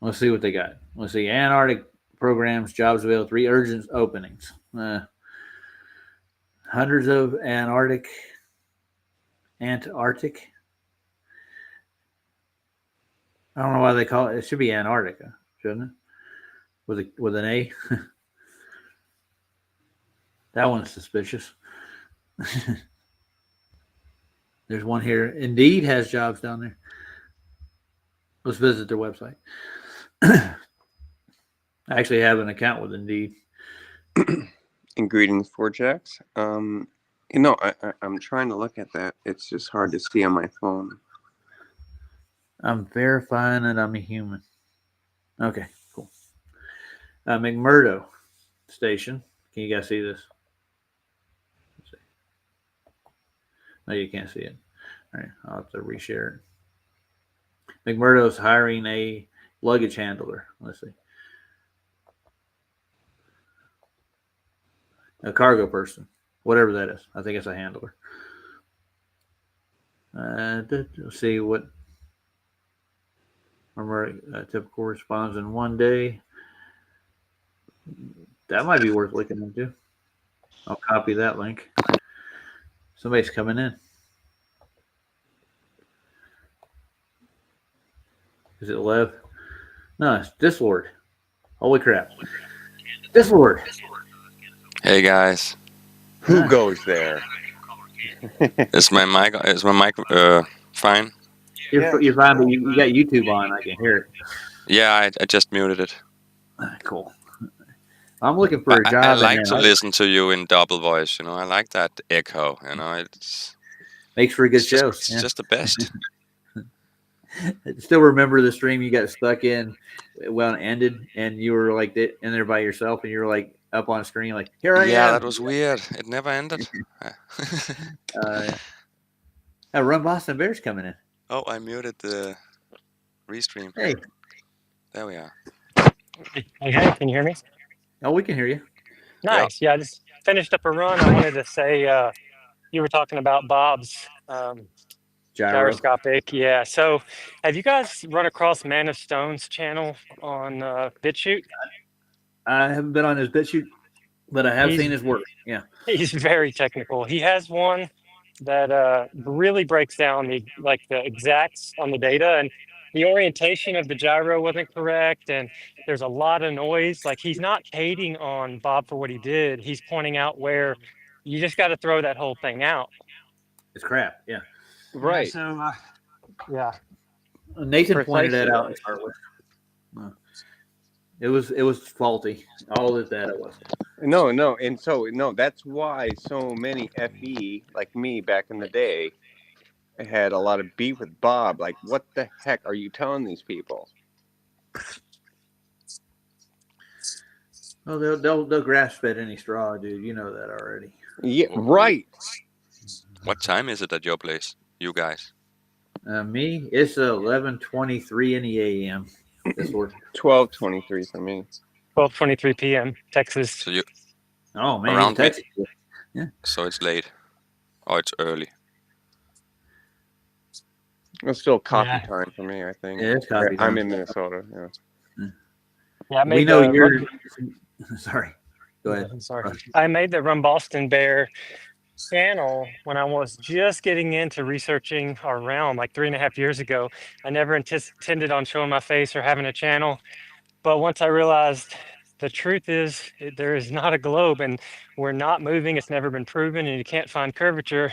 Let's see what they got. Let's see. Antarctic programs, jobs available, 3 urgent openings. Hundreds of Antarctic. I don't know why they call it. It should be Antarctica, shouldn't it? With an A. That one's suspicious. There's one here. Indeed has jobs down there. Let's visit their website. I actually have an account with Indeed. And greetings, Forjax. I'm trying to look at that. It's just hard to see on my phone. I'm verifying that I'm a human. Okay, cool. McMurdo Station. Can you guys see this? No, you can't see it. All right, I'll have to reshare it. McMurdo's hiring a luggage handler. Let's see. A cargo person, whatever that is. I think it's a handler. Let's see what. Remember, typical responds in 1 day. That might be worth looking into. I'll copy that link. Somebody's coming in. Is it Lev? No, it's Dislord. Holy crap. Dislord. Hey guys, Who goes there? is my mic fine? You're fine, but you got YouTube on. I can hear it. Yeah, I just muted it. Cool. I'm looking for a I job. like to listen to you in double voice. I like that echo. It's Makes for a good it's show. just, it's just the best. I still remember the stream you got stuck in when it ended, and you were like in there by yourself, and you were like up on screen, like, here I Yeah, am. that was weird. It never ended. Run Boston Bears coming in. Oh, I muted the restream. Hey. There we are. Okay, can you hear me? Oh, we can hear you. Nice. Yeah, I just finished up a run. I wanted to say you were talking about Bob's gyroscopic. Yeah. So have you guys run across Man of Stone's channel on BitChute? I haven't been on his BitChute, but I have seen his work. Yeah. He's very technical. He has one that really breaks down the exacts on the data, and the orientation of the gyro wasn't correct, and there's a lot of noise. Like, he's not hating on Bob for what he did. He's pointing out where you just got to throw that whole thing out. It's crap. Yeah. Right. Yeah, so yeah. Nathan pointed that Precisely. out to start with. It was faulty. All of that it was. No, and so that's why so many FE like me back in the day had a lot of beef with Bob. Like, what the heck are you telling these people? Well, they'll grass fed any straw, dude. You know that already. Yeah, right. What time is it at your place, you guys? Me, it's 11:23 in the a.m. This work. 12:23 for me. 12:23 p.m. Texas. So you Oh man, Around Texas. so it's late. Or it's early. It's still coffee Yeah. time for me, I think. Yeah, it's coffee I'm time. in Minnesota. Yeah. Yeah, I made We know the you're. Sorry. Go ahead. I'm sorry. I made the Run Boston Bear channel when I was just getting into researching our realm like 3.5 years ago. I never intended on showing my face or having a channel. But once I realized the truth is there is not a globe and we're not moving, it's never been proven, and you can't find curvature.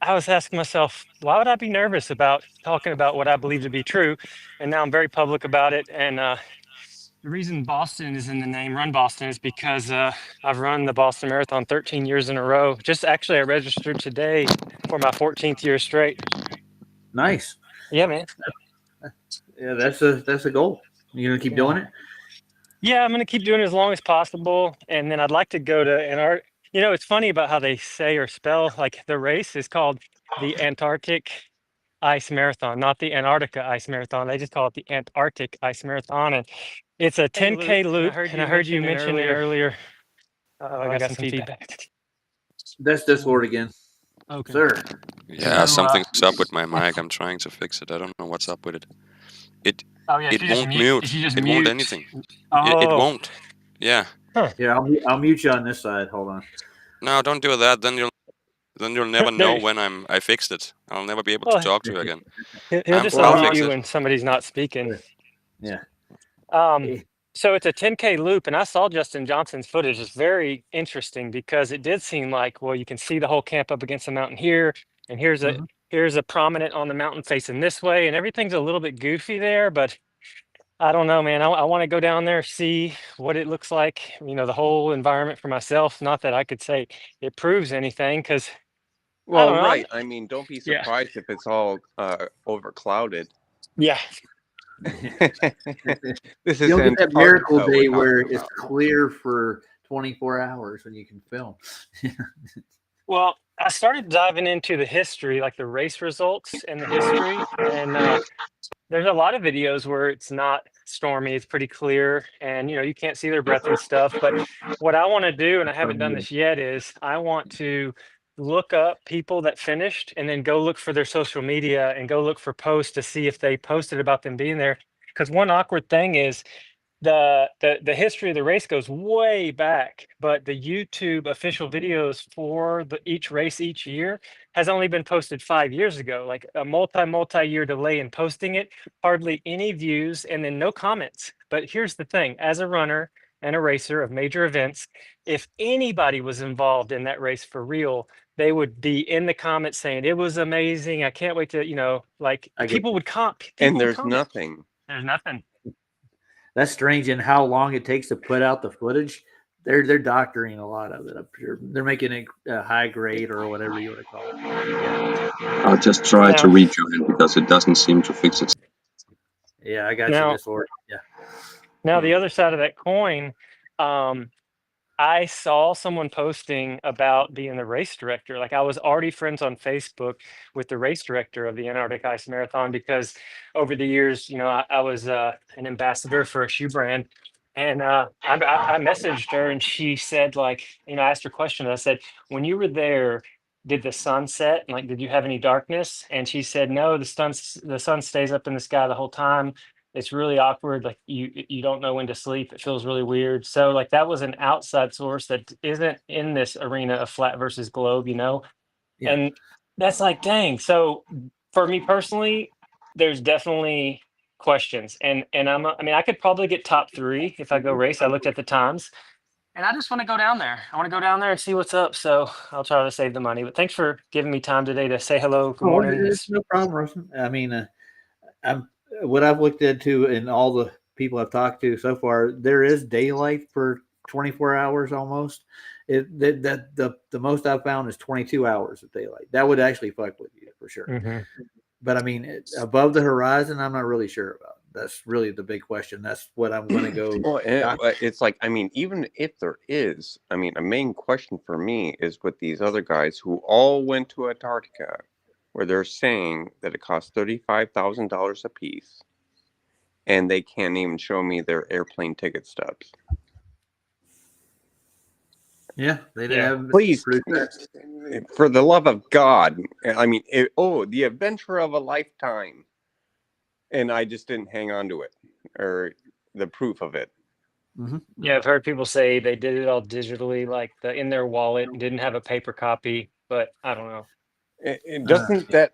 I was asking myself, why would I be nervous about talking about what I believe to be true? And now I'm very public about it. And the reason Boston is in the name Run Boston is because I've run the Boston Marathon 13 years in a row. Just actually, I registered today for my 14th year straight. Nice. Yeah, man. Yeah, that's a goal. You gonna keep doing it? Yeah, I'm going to keep doing it as long as possible. And then I'd like to go to Antarctica. You know, it's funny about how they say or spell, like, the race is called the Antarctic Ice Marathon, not the Antarctica Ice Marathon. They just call it the Antarctic Ice Marathon. And it's a 10K loop. And I heard you mention it earlier. I got some feedback. That's Discord again, Okay. sir. Yeah, So, something's up with my mic. I'm trying to fix it. I don't know what's up with it. Oh, yeah. It won't mute. It won't anything. Oh, It won't. Yeah. Yeah, I'll mute you on this side. Hold on. No, don't do that. Then you'll never There know you- when I fixed it. I'll never be able to Well, talk to you again. He'll I'm just gonna unmute fix you it. when somebody's not speaking. Yeah. So it's a 10K loop, and I saw Justin Johnson's footage. It's very interesting because it did seem like, well, you can see the whole camp up against the mountain here, and here's a prominent on the mountain facing this way, and everything's a little bit goofy there, but I don't know, man. I want to go down there, see what it looks like, the whole environment for myself. Not that I could say it proves anything, because Well, don't know. right. I mean, don't be Yeah. surprised if it's all overclouded. yeah, This is You'll get that miracle Antarctica day we're where talking it's about. clear for 24 hours when you can film. well, I started diving into the history, like the race results and the history, and there's a lot of videos where it's not stormy, it's pretty clear, and you can't see their breath and stuff. But what I want to do, and I haven't done this yet, is I want to look up people that finished and then go look for their social media and go look for posts to see if they posted about them being there. Because one awkward thing is the history of the race goes way back, but the YouTube official videos for each race each year has only been posted 5 years ago, like a multi-year delay in posting it, hardly any views, and then no comments. But here's the thing: as a runner and a racer of major events, if anybody was involved in that race for real, they would be in the comments saying it was amazing. I can't wait to, like I get people would comp. And People would there's comment. nothing. There's nothing. That's strange in how long it takes to put out the footage. They're doctoring a lot of it up here. They're making it high grade or whatever you want to call it. Yeah, I'll just try to Now, rejoin because it doesn't seem to fix it. yeah, I got you. now, Disorder. Yeah. now the other side of that coin, I saw someone posting about being the race director. Like I was already friends on Facebook with the race director of the Antarctic Ice Marathon because over the years, I was an ambassador for a shoe brand. And I messaged her and she said, like, I asked her a question. I said, when you were there, did the sun set? Like, did you have any darkness? And she said, no, the sun stays up in the sky the whole time. It's really awkward. Like you don't know when to sleep. It feels really weird. So like that was an outside source that isn't in this arena of flat versus globe, Yeah. And that's like, dang. So for me personally, there's definitely questions. And I could probably get top 3 if I go race. I looked at the times. And I just want to go down there. I want to go down there and see what's up. So I'll try to save the money. But thanks for giving me time today to say hello. Good morning. It's no problem, Russell. I mean, what I've looked into and all the people I've talked to so far, there is daylight for 24 hours almost. The most I've found is 22 hours of daylight. That would actually fuck with you for sure. Mhm. But I mean, above the horizon, I'm not really sure about. That's really the big question. That's what I'm going to go. Well, it's like, I mean, even if there is, I mean, a main question for me is with these other guys who all went to Antarctica, where they're saying that it costs $35,000 a piece, and they can't even show me their airplane ticket stubs. Yeah, they have. Please, for the love of God, I mean, the adventure of a lifetime, and I just didn't hang on to it or the proof of it. Mm-hmm. Yeah, I've heard people say they did it all digitally, like in their wallet, and didn't have a paper copy. But I don't know. It doesn't that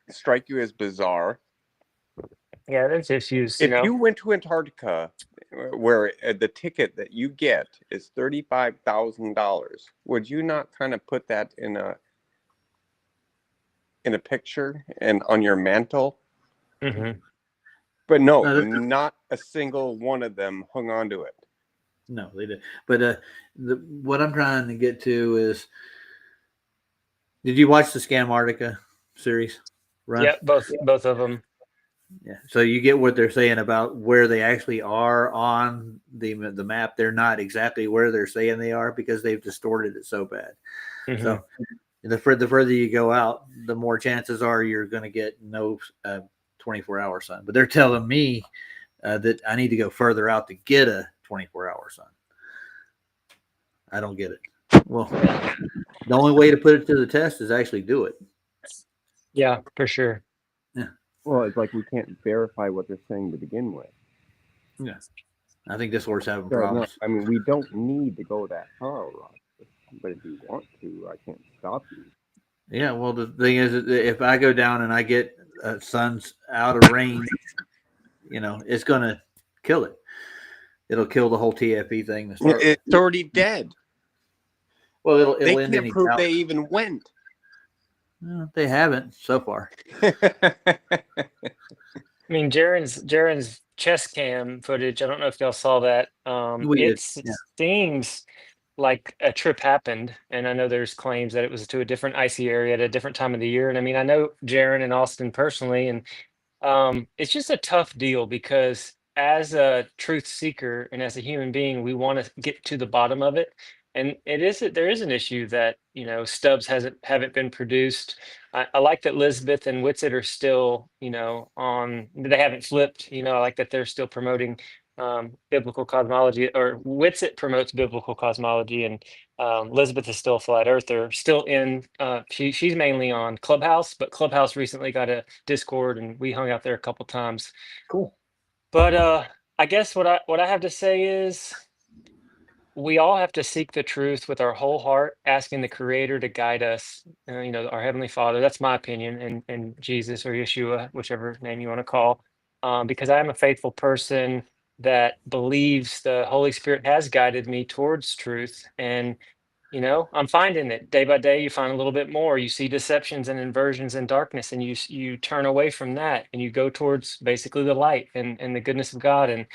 strike you as bizarre? Yeah, there's issues. If you went to Antarctica, where the ticket that you get is $35,000, would you not kind of put that in a picture and on your mantle? Mm-hmm. But no, not a single one of them hung on to it. No, they did. But what I'm trying to get to is, did you watch the Scam series? Run? Yeah, both of them. Yeah. So you get what they're saying about where they actually are on the map. They're not exactly where they're saying they are because they've distorted it so bad. Mm-hmm. So the further you go out, the more chances are you're going to get no 24-hour sun. But they're telling me that I need to go further out to get a 24-hour sun. I don't get it. Well, the only way to put it to the test is actually do it. Yeah, for sure. Yeah. Well, it's like we can't verify what they're saying to begin with. Yeah. I think this horse having So, problems. I mean, we don't need to go that far, Ross. But if you want to, I can't stop you. Yeah, well, the thing is, if I go down and I get sun's out of range, it's going to kill it. It'll kill the whole TFE thing. It's already dead. Well, it'll They end can't any prove doubt. they even went. No, they haven't so far. I mean, Jaren's chest cam footage. I don't know if y'all saw that. It seems like a trip happened, and I know there's claims that it was to a different icy area at a different time of the year. And I mean, I know Jaren and Austin personally, and it's just a tough deal because as a truth seeker and as a human being, we want to get to the bottom of it. And there is an issue that, stubs haven't been produced. I like that Elizabeth and Witsit are still, they haven't flipped. I like that they're still promoting biblical cosmology, or Witsit promotes biblical cosmology, and Elizabeth is still a flat earther, still in. She's mainly on Clubhouse, but Clubhouse recently got a Discord, and we hung out there a couple times. Cool. But I guess what I have to say is, we all have to seek the truth with our whole heart, asking the Creator to guide us. Our Heavenly Father. That's my opinion, and Jesus or Yeshua, whichever name you want to call. Because I am a faithful person that believes the Holy Spirit has guided me towards truth, and I'm finding it day by day. You find a little bit more. You see deceptions and inversions and darkness, and you turn away from that, and you go towards basically the light and the goodness of God. And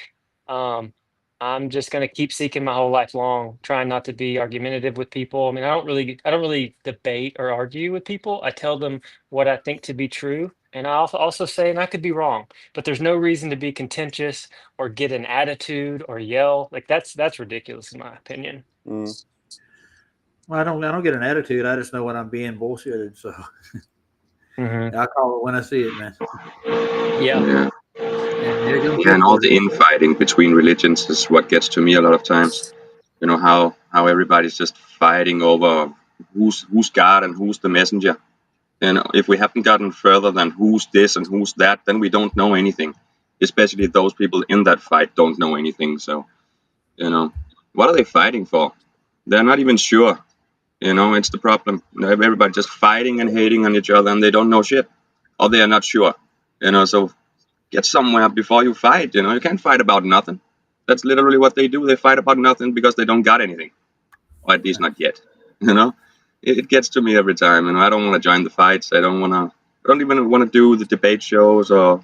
um, I'm just going to keep seeking my whole life long, trying not to be argumentative with people. I mean, I don't really debate or argue with people. I tell them what I think to be true, and I also say, and I could be wrong, but there's no reason to be contentious or get an attitude or yell. Like that's ridiculous in my opinion. Mm. Well, I don't get an attitude. I just know when I'm being bullshitted. So I call it when I see it, man. Yeah. Yeah, and all the infighting between religions is what gets to me a lot of times. How everybody's just fighting over who's God and who's the messenger. And if we haven't gotten further than who's this and who's that, then we don't know anything. Especially those people in that fight don't know anything. So, what are they fighting for? They're not even sure. It's the problem. Everybody just fighting and hating on each other, and they don't know shit, or they are not sure. So get somewhere before you fight. You can't fight about nothing. That's literally what they do. They fight about nothing because they don't got anything, or at least not yet. It gets to me every time. I don't want to join the fights. I don't even want to do the debate shows or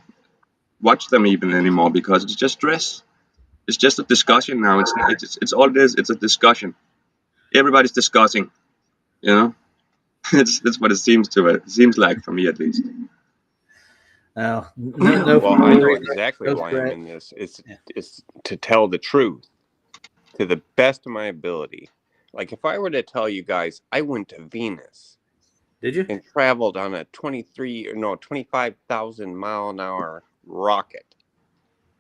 watch them even anymore, because it's just stress. It's just a discussion now. It's all it is. It's a discussion. Everybody's discussing. That's what it seems to it. It seems like, for me at least. No, Well, I know exactly why I'm in this. It's to tell the truth to the best of my ability. Like, if I were to tell you guys I went to Venus, did you? And traveled on a 25,000 mile an hour rocket,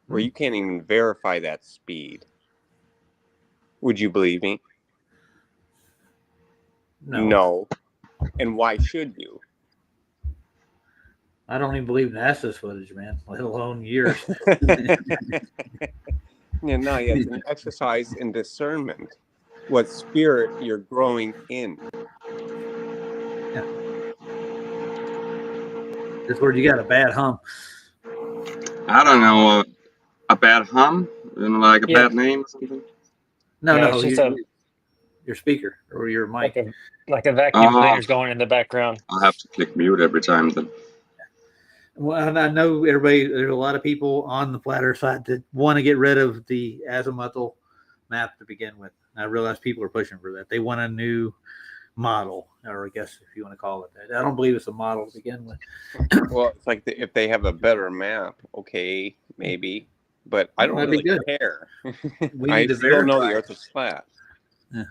where you can't even verify that speed, would you believe me? No. And why should you? I don't even believe NASA's footage, man, let alone yours. No, it's an exercise in discernment, what spirit you're growing in. Yeah. This word, you got a bad hum. I don't know, a bad hum, like a bad name or something. No, it's just your speaker or your mic, like a vacuum cleaner's going in the background. I'll have to click mute every time then. Well, and I know there's a lot of people on the flat earth side that want to get rid of the azimuthal map to begin with. I realize people are pushing for that. They want a new model, or I guess if you want to call it that. I don't believe it's a model to begin with. Well, it's like if they have a better map, okay, maybe, but I don't really care. I still know the Earth is flat. Yeah.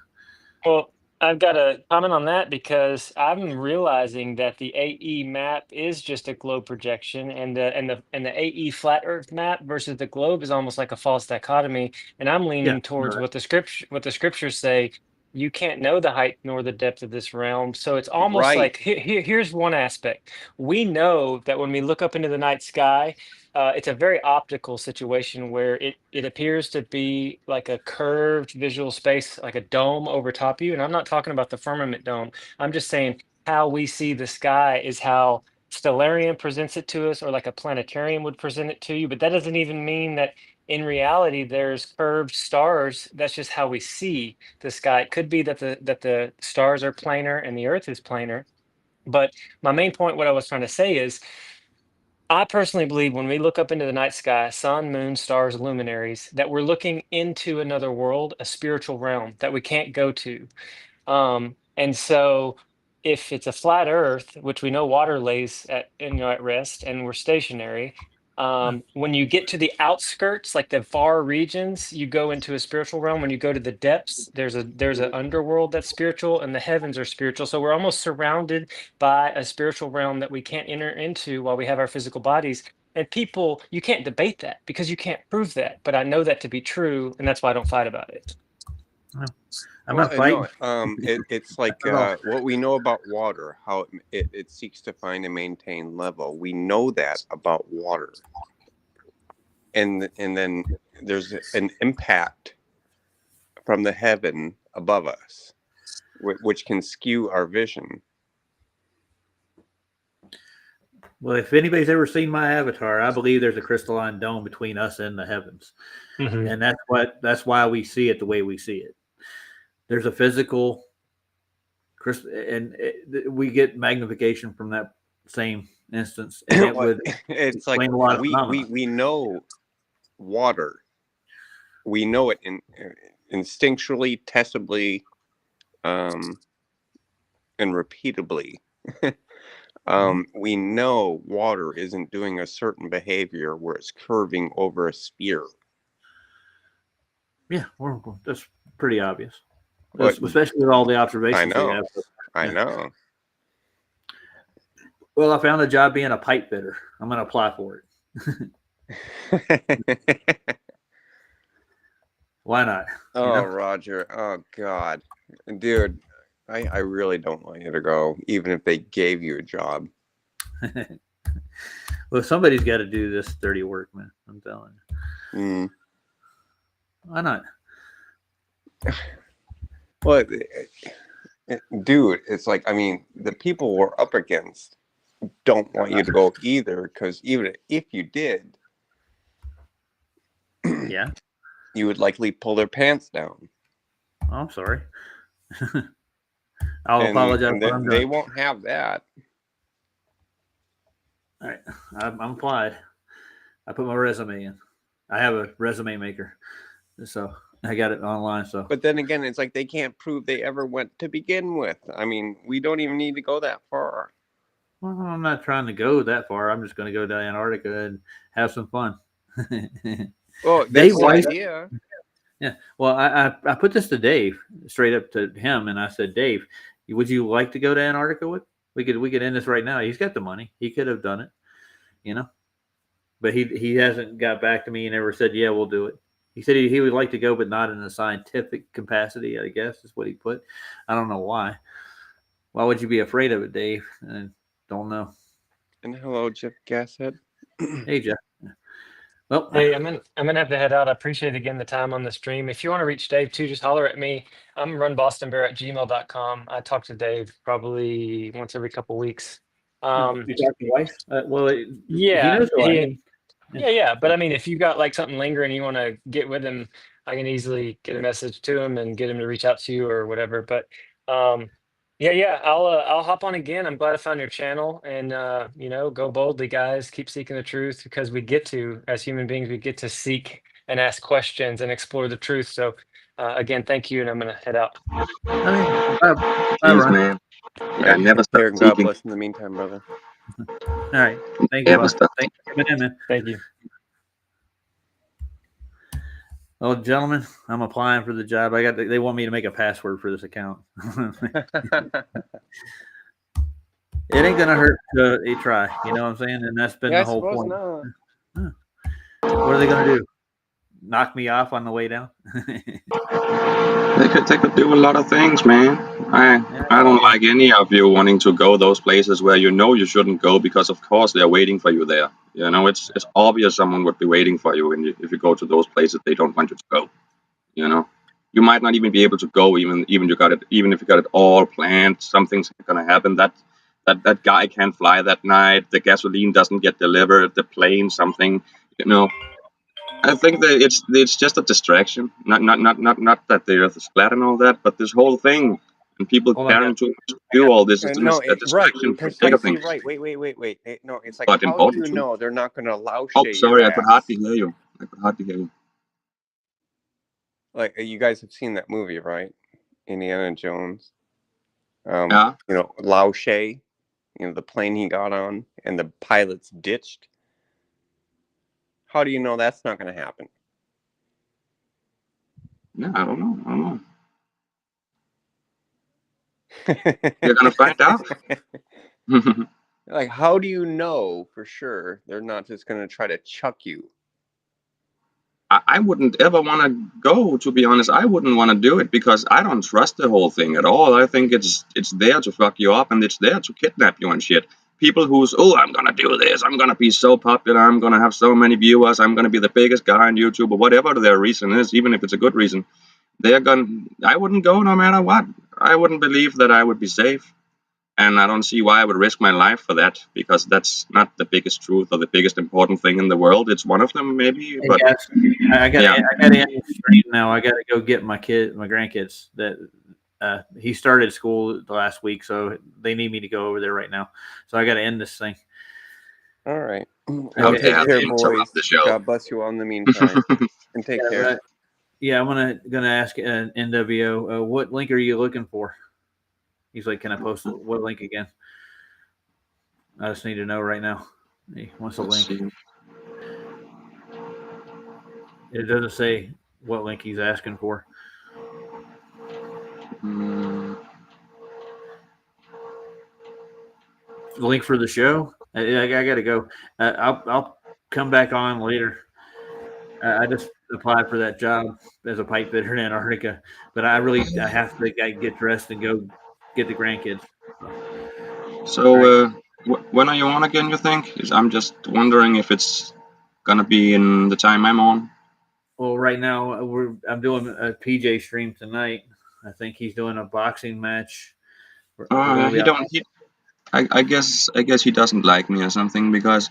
Well, I've got to comment on that, because I'm realizing that the AE map is just a globe projection, and the AE flat Earth map versus the globe is almost like a false dichotomy. And I'm leaning towards what the scriptures say. You can't know the height nor the depth of this realm. So it's almost like here's one aspect. We know that when we look up into the night sky, it's a very optical situation where it appears to be like a curved visual space, like a dome over top of you. And I'm not talking about the firmament dome. I'm just saying how we see the sky is how Stellarium presents it to us, or like a planetarium would present it to you. But that doesn't even mean that in reality there's curved stars. That's just how we see the sky. It could be that the stars are planar and the Earth is planar. But my main point, what I was trying to say is, I personally believe when we look up into the night sky, sun, moon, stars, luminaries, that we're looking into another world, a spiritual realm that we can't go to. And so if it's a flat earth, which we know water lays at rest, and we're stationary, When you get to the outskirts, like the far regions, you go into a spiritual realm. When you go to the depths, there's an underworld that's spiritual, and the heavens are spiritual. So we're almost surrounded by a spiritual realm that we can't enter into while we have our physical bodies. And people, you can't debate that because you can't prove that. But I know that to be true, and that's why I don't fight about it. I'm Well, not fighting. it's like what we know about water, how it seeks to find and maintain level. We know that about water, and then there's an impact from the heaven above us, which can skew our vision. Well, if anybody's ever seen my avatar, I believe there's a crystalline dome between us and the heavens, and that's why we see it the way we see it. There's a physical, and we get magnification from that same instance. And it would it's like explain a lot of we know water. We know it instinctually, testably, and repeatably. We know water isn't doing a certain behavior where it's curving over a sphere. Yeah, that's pretty obvious. Especially with all the observations we have. I know. Well, I found a job being a pipe fitter. I'm going to apply for it. Why not? Oh, Roger. Oh, God. Dude, I really don't want you to go, even if they gave you a job. Well, somebody's got to do this dirty work, man. I'm telling you. Why not? Well, dude, it's like, I mean, the people we're up against don't want you to go either, because even if you did, yeah, you would likely pull their pants down. Oh, I'm sorry. I'll apologize. And they won't have that. All right, I'm applied. I put my resume in. I have a resume maker, so I got it online. So, but then again, it's like they can't prove they ever went to begin with. I mean, we don't even need to go that far. Well, I'm not trying to go that far. I'm just going to go to Antarctica and have some fun. Well, that's the idea. Yeah. Well, I put this to Dave, straight up to him, and I said, Dave, would you like to go to Antarctica with? We could end this right now. He's got the money. He could have done it, you know. But he hasn't got back to me and never said, yeah, we'll do it. He said he would like to go, but not in a scientific capacity, I guess is what he put. I don't know why. Why would you be afraid of it, Dave? I don't know. And hello, Jeff Gasshead. Hey, Jeff. Well, hey, I'm gonna have to head out. I appreciate again the time on the stream. If you want to reach Dave too, just holler at me. I'm runbostonbear@gmail.com. I talk to Dave probably once every couple weeks. You talk to your wife? Well, yeah, he knows who I am. Yeah. But I mean, if you got like something lingering, you want to get with him, I can easily get a message to him and get him to reach out to you or whatever. But yeah, I'll hop on again. I'm glad I found your channel, and go boldly, guys. Keep seeking the truth, because we get to, as human beings, we get to seek and ask questions and explore the truth. So again, thank you, and I'm gonna head out. Jeez, man. Yeah, never stop God seeking. bless in the meantime, brother. All right. Thank you. Thank you for coming in, man. Thank you. Well, gentlemen, I'm applying for the job. They want me to make a password for this account. It ain't gonna hurt to try. You know what I'm saying? And that's been the whole point. Huh. What are they gonna do? Knock me off on the way down? They could do a lot of things, man. I don't like any of you wanting to go those places where you know you shouldn't go, because of course they're waiting for you there. You know, it's obvious someone would be waiting for you, if you go to those places they don't want you to go. You know, you might not even be able to go, even if you got it all planned. Something's gonna happen. That guy can't fly that night. The gasoline doesn't get delivered. The plane, something. You know. I think that it's just a distraction. Not that the Earth is flat and all that, but this whole thing and people caring to do all this is a distraction from bigger things. Right. Wait. No, it's like, But how do important you too. know they're not going to allow Oh, shit sorry, your I could ass? hardly hear you. Like, you guys have seen that movie, right? Indiana Jones. Yeah. You know, Lao She, the plane he got on, and the pilots ditched. How do you know that's not going to happen? Yeah, I don't know. You're gonna find out. Like, how do you know for sure they're not just going to try to chuck you? I wouldn't ever want to go, to be honest. I wouldn't want to do it because I don't trust the whole thing at all. I think it's there to fuck you up and it's there to kidnap you and shit. People who's, I'm gonna do this, I'm gonna be so popular, I'm gonna have so many viewers, I'm gonna be the biggest guy on YouTube, or whatever their reason is, even if it's a good reason, I wouldn't go no matter what. I wouldn't believe that I would be safe. And I don't see why I would risk my life for that, because that's not the biggest truth or the biggest important thing in the world. It's one of them, maybe. But Yes, I got to end the stream now. I got to go get my grandkids. That he started school the last week, so they need me to go over there right now. So I got to end this thing. All right. Okay, Take I'll care, interrupt boys. the show. God bless you all in the meantime. And take care. Yeah, I'm gonna ask NWO, what link are you looking for? He's like, can I post what link again? I just need to know right now. He wants a link. It doesn't say what link he's asking for. The link for the show? I got to go. I'll come back on later. I just applied for that job as a pipe fitter in Antarctica, but I have to get dressed and go get the grandkids. So when are you on again, you think? I'm just wondering if it's gonna be in the time I'm on. Well, right now I'm doing a PJ stream tonight. I think he's doing a boxing match. I guess he doesn't like me or something, because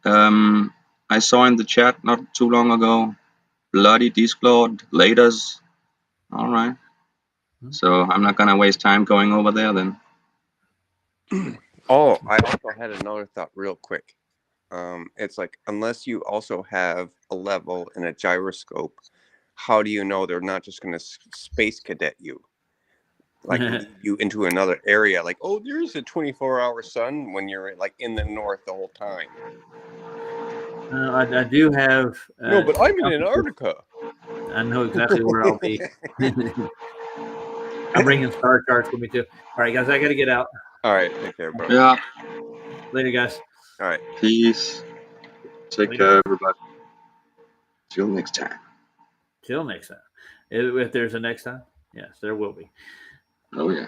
I saw in the chat not too long ago, bloody Discord, laters. All right. So I'm not gonna waste time going over there then. Oh, I also had another thought real quick. It's like, unless you also have a level and a gyroscope, how do you know they're not just going to space cadet you? Like, lead you into another area. Like, oh, there's a 24-hour sun when you're like in the north the whole time. I do have. No, but I'm in Antarctica. I know exactly where I'll be. I'm bringing star charts with me too. All right, guys, I got to get out. All right, take care, bro. Yeah. Later, guys. All right. Peace. Take care, everybody. Till next time. Till next time. If there's a next time, yes, there will be. Oh yeah.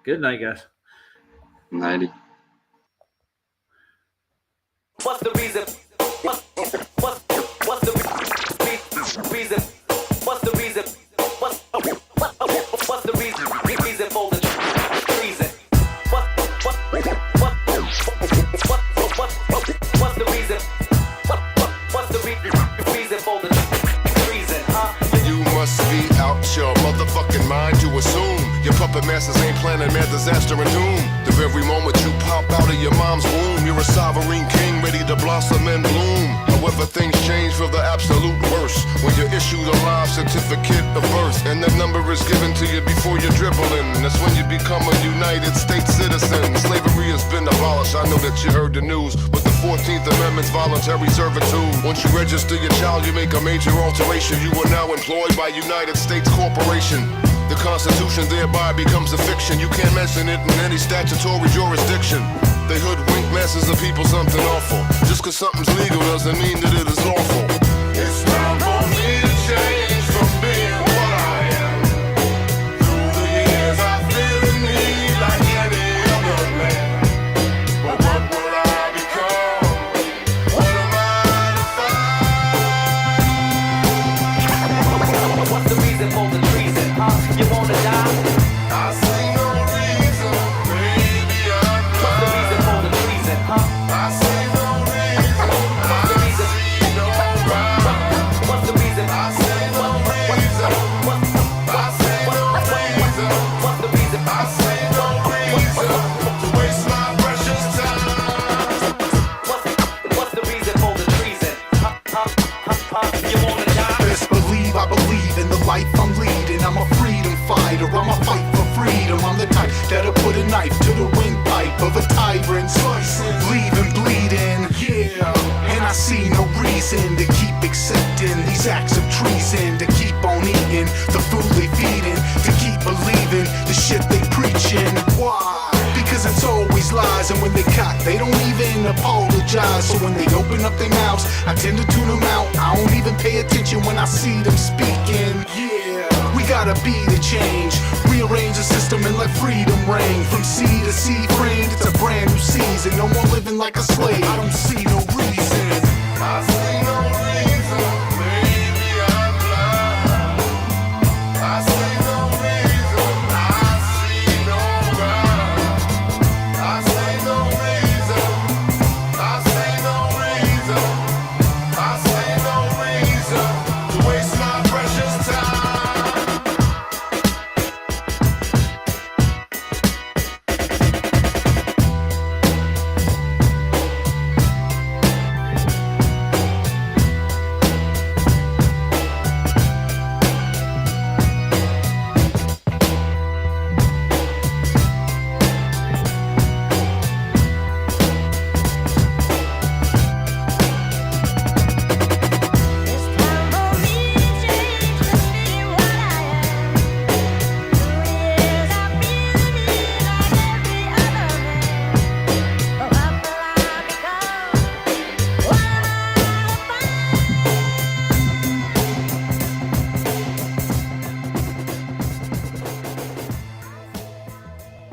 Good night, guys. Nighty. What's the reason? What's the reason? What's the reason? What's the reason? What's the reason? Reason for the reason? What's the reason? What's the reason for the reason? You must be out your motherfucking mind to assume your puppet masters ain't planning mad disaster and doom. The very moment you pop out of your mom's womb, you're a sovereign king ready to blossom and bloom. However, things change for the absolute worst when you're issued a live certificate of birth, and that number is given to you before you're dribbling. That's when you become a United States citizen. Slavery has been abolished. I know that you heard the news, but the 14th Amendment's voluntary servitude. Once you register your child, you make a major alteration. You are now employed by United States Corporation. The Constitution thereby becomes a fiction. You can't mention it in any statutory jurisdiction. They hoodwink masses of people something awful. Just cause something's legal doesn't mean that it is lawful. It's time for me to change from being what I am. Through the years I feel the need like any other man. But what will I become? What am I to find? What's the reason for the treason? You wanna die? I see no reason, maybe I'm What's the reason for the treason? I see no reason, I see no these acts of treason to keep on eating the food they feeding, to keep believing the shit they preaching. Why? Because it's always lies, and when they caught, they don't even apologize. So when they open up their mouths, I tend to tune them out. I don't even pay attention when I see them speaking. Yeah, we gotta be the change, rearrange the system and let freedom reign. From sea to sea, friend, it's a brand new season. No more living like a slave. I don't see no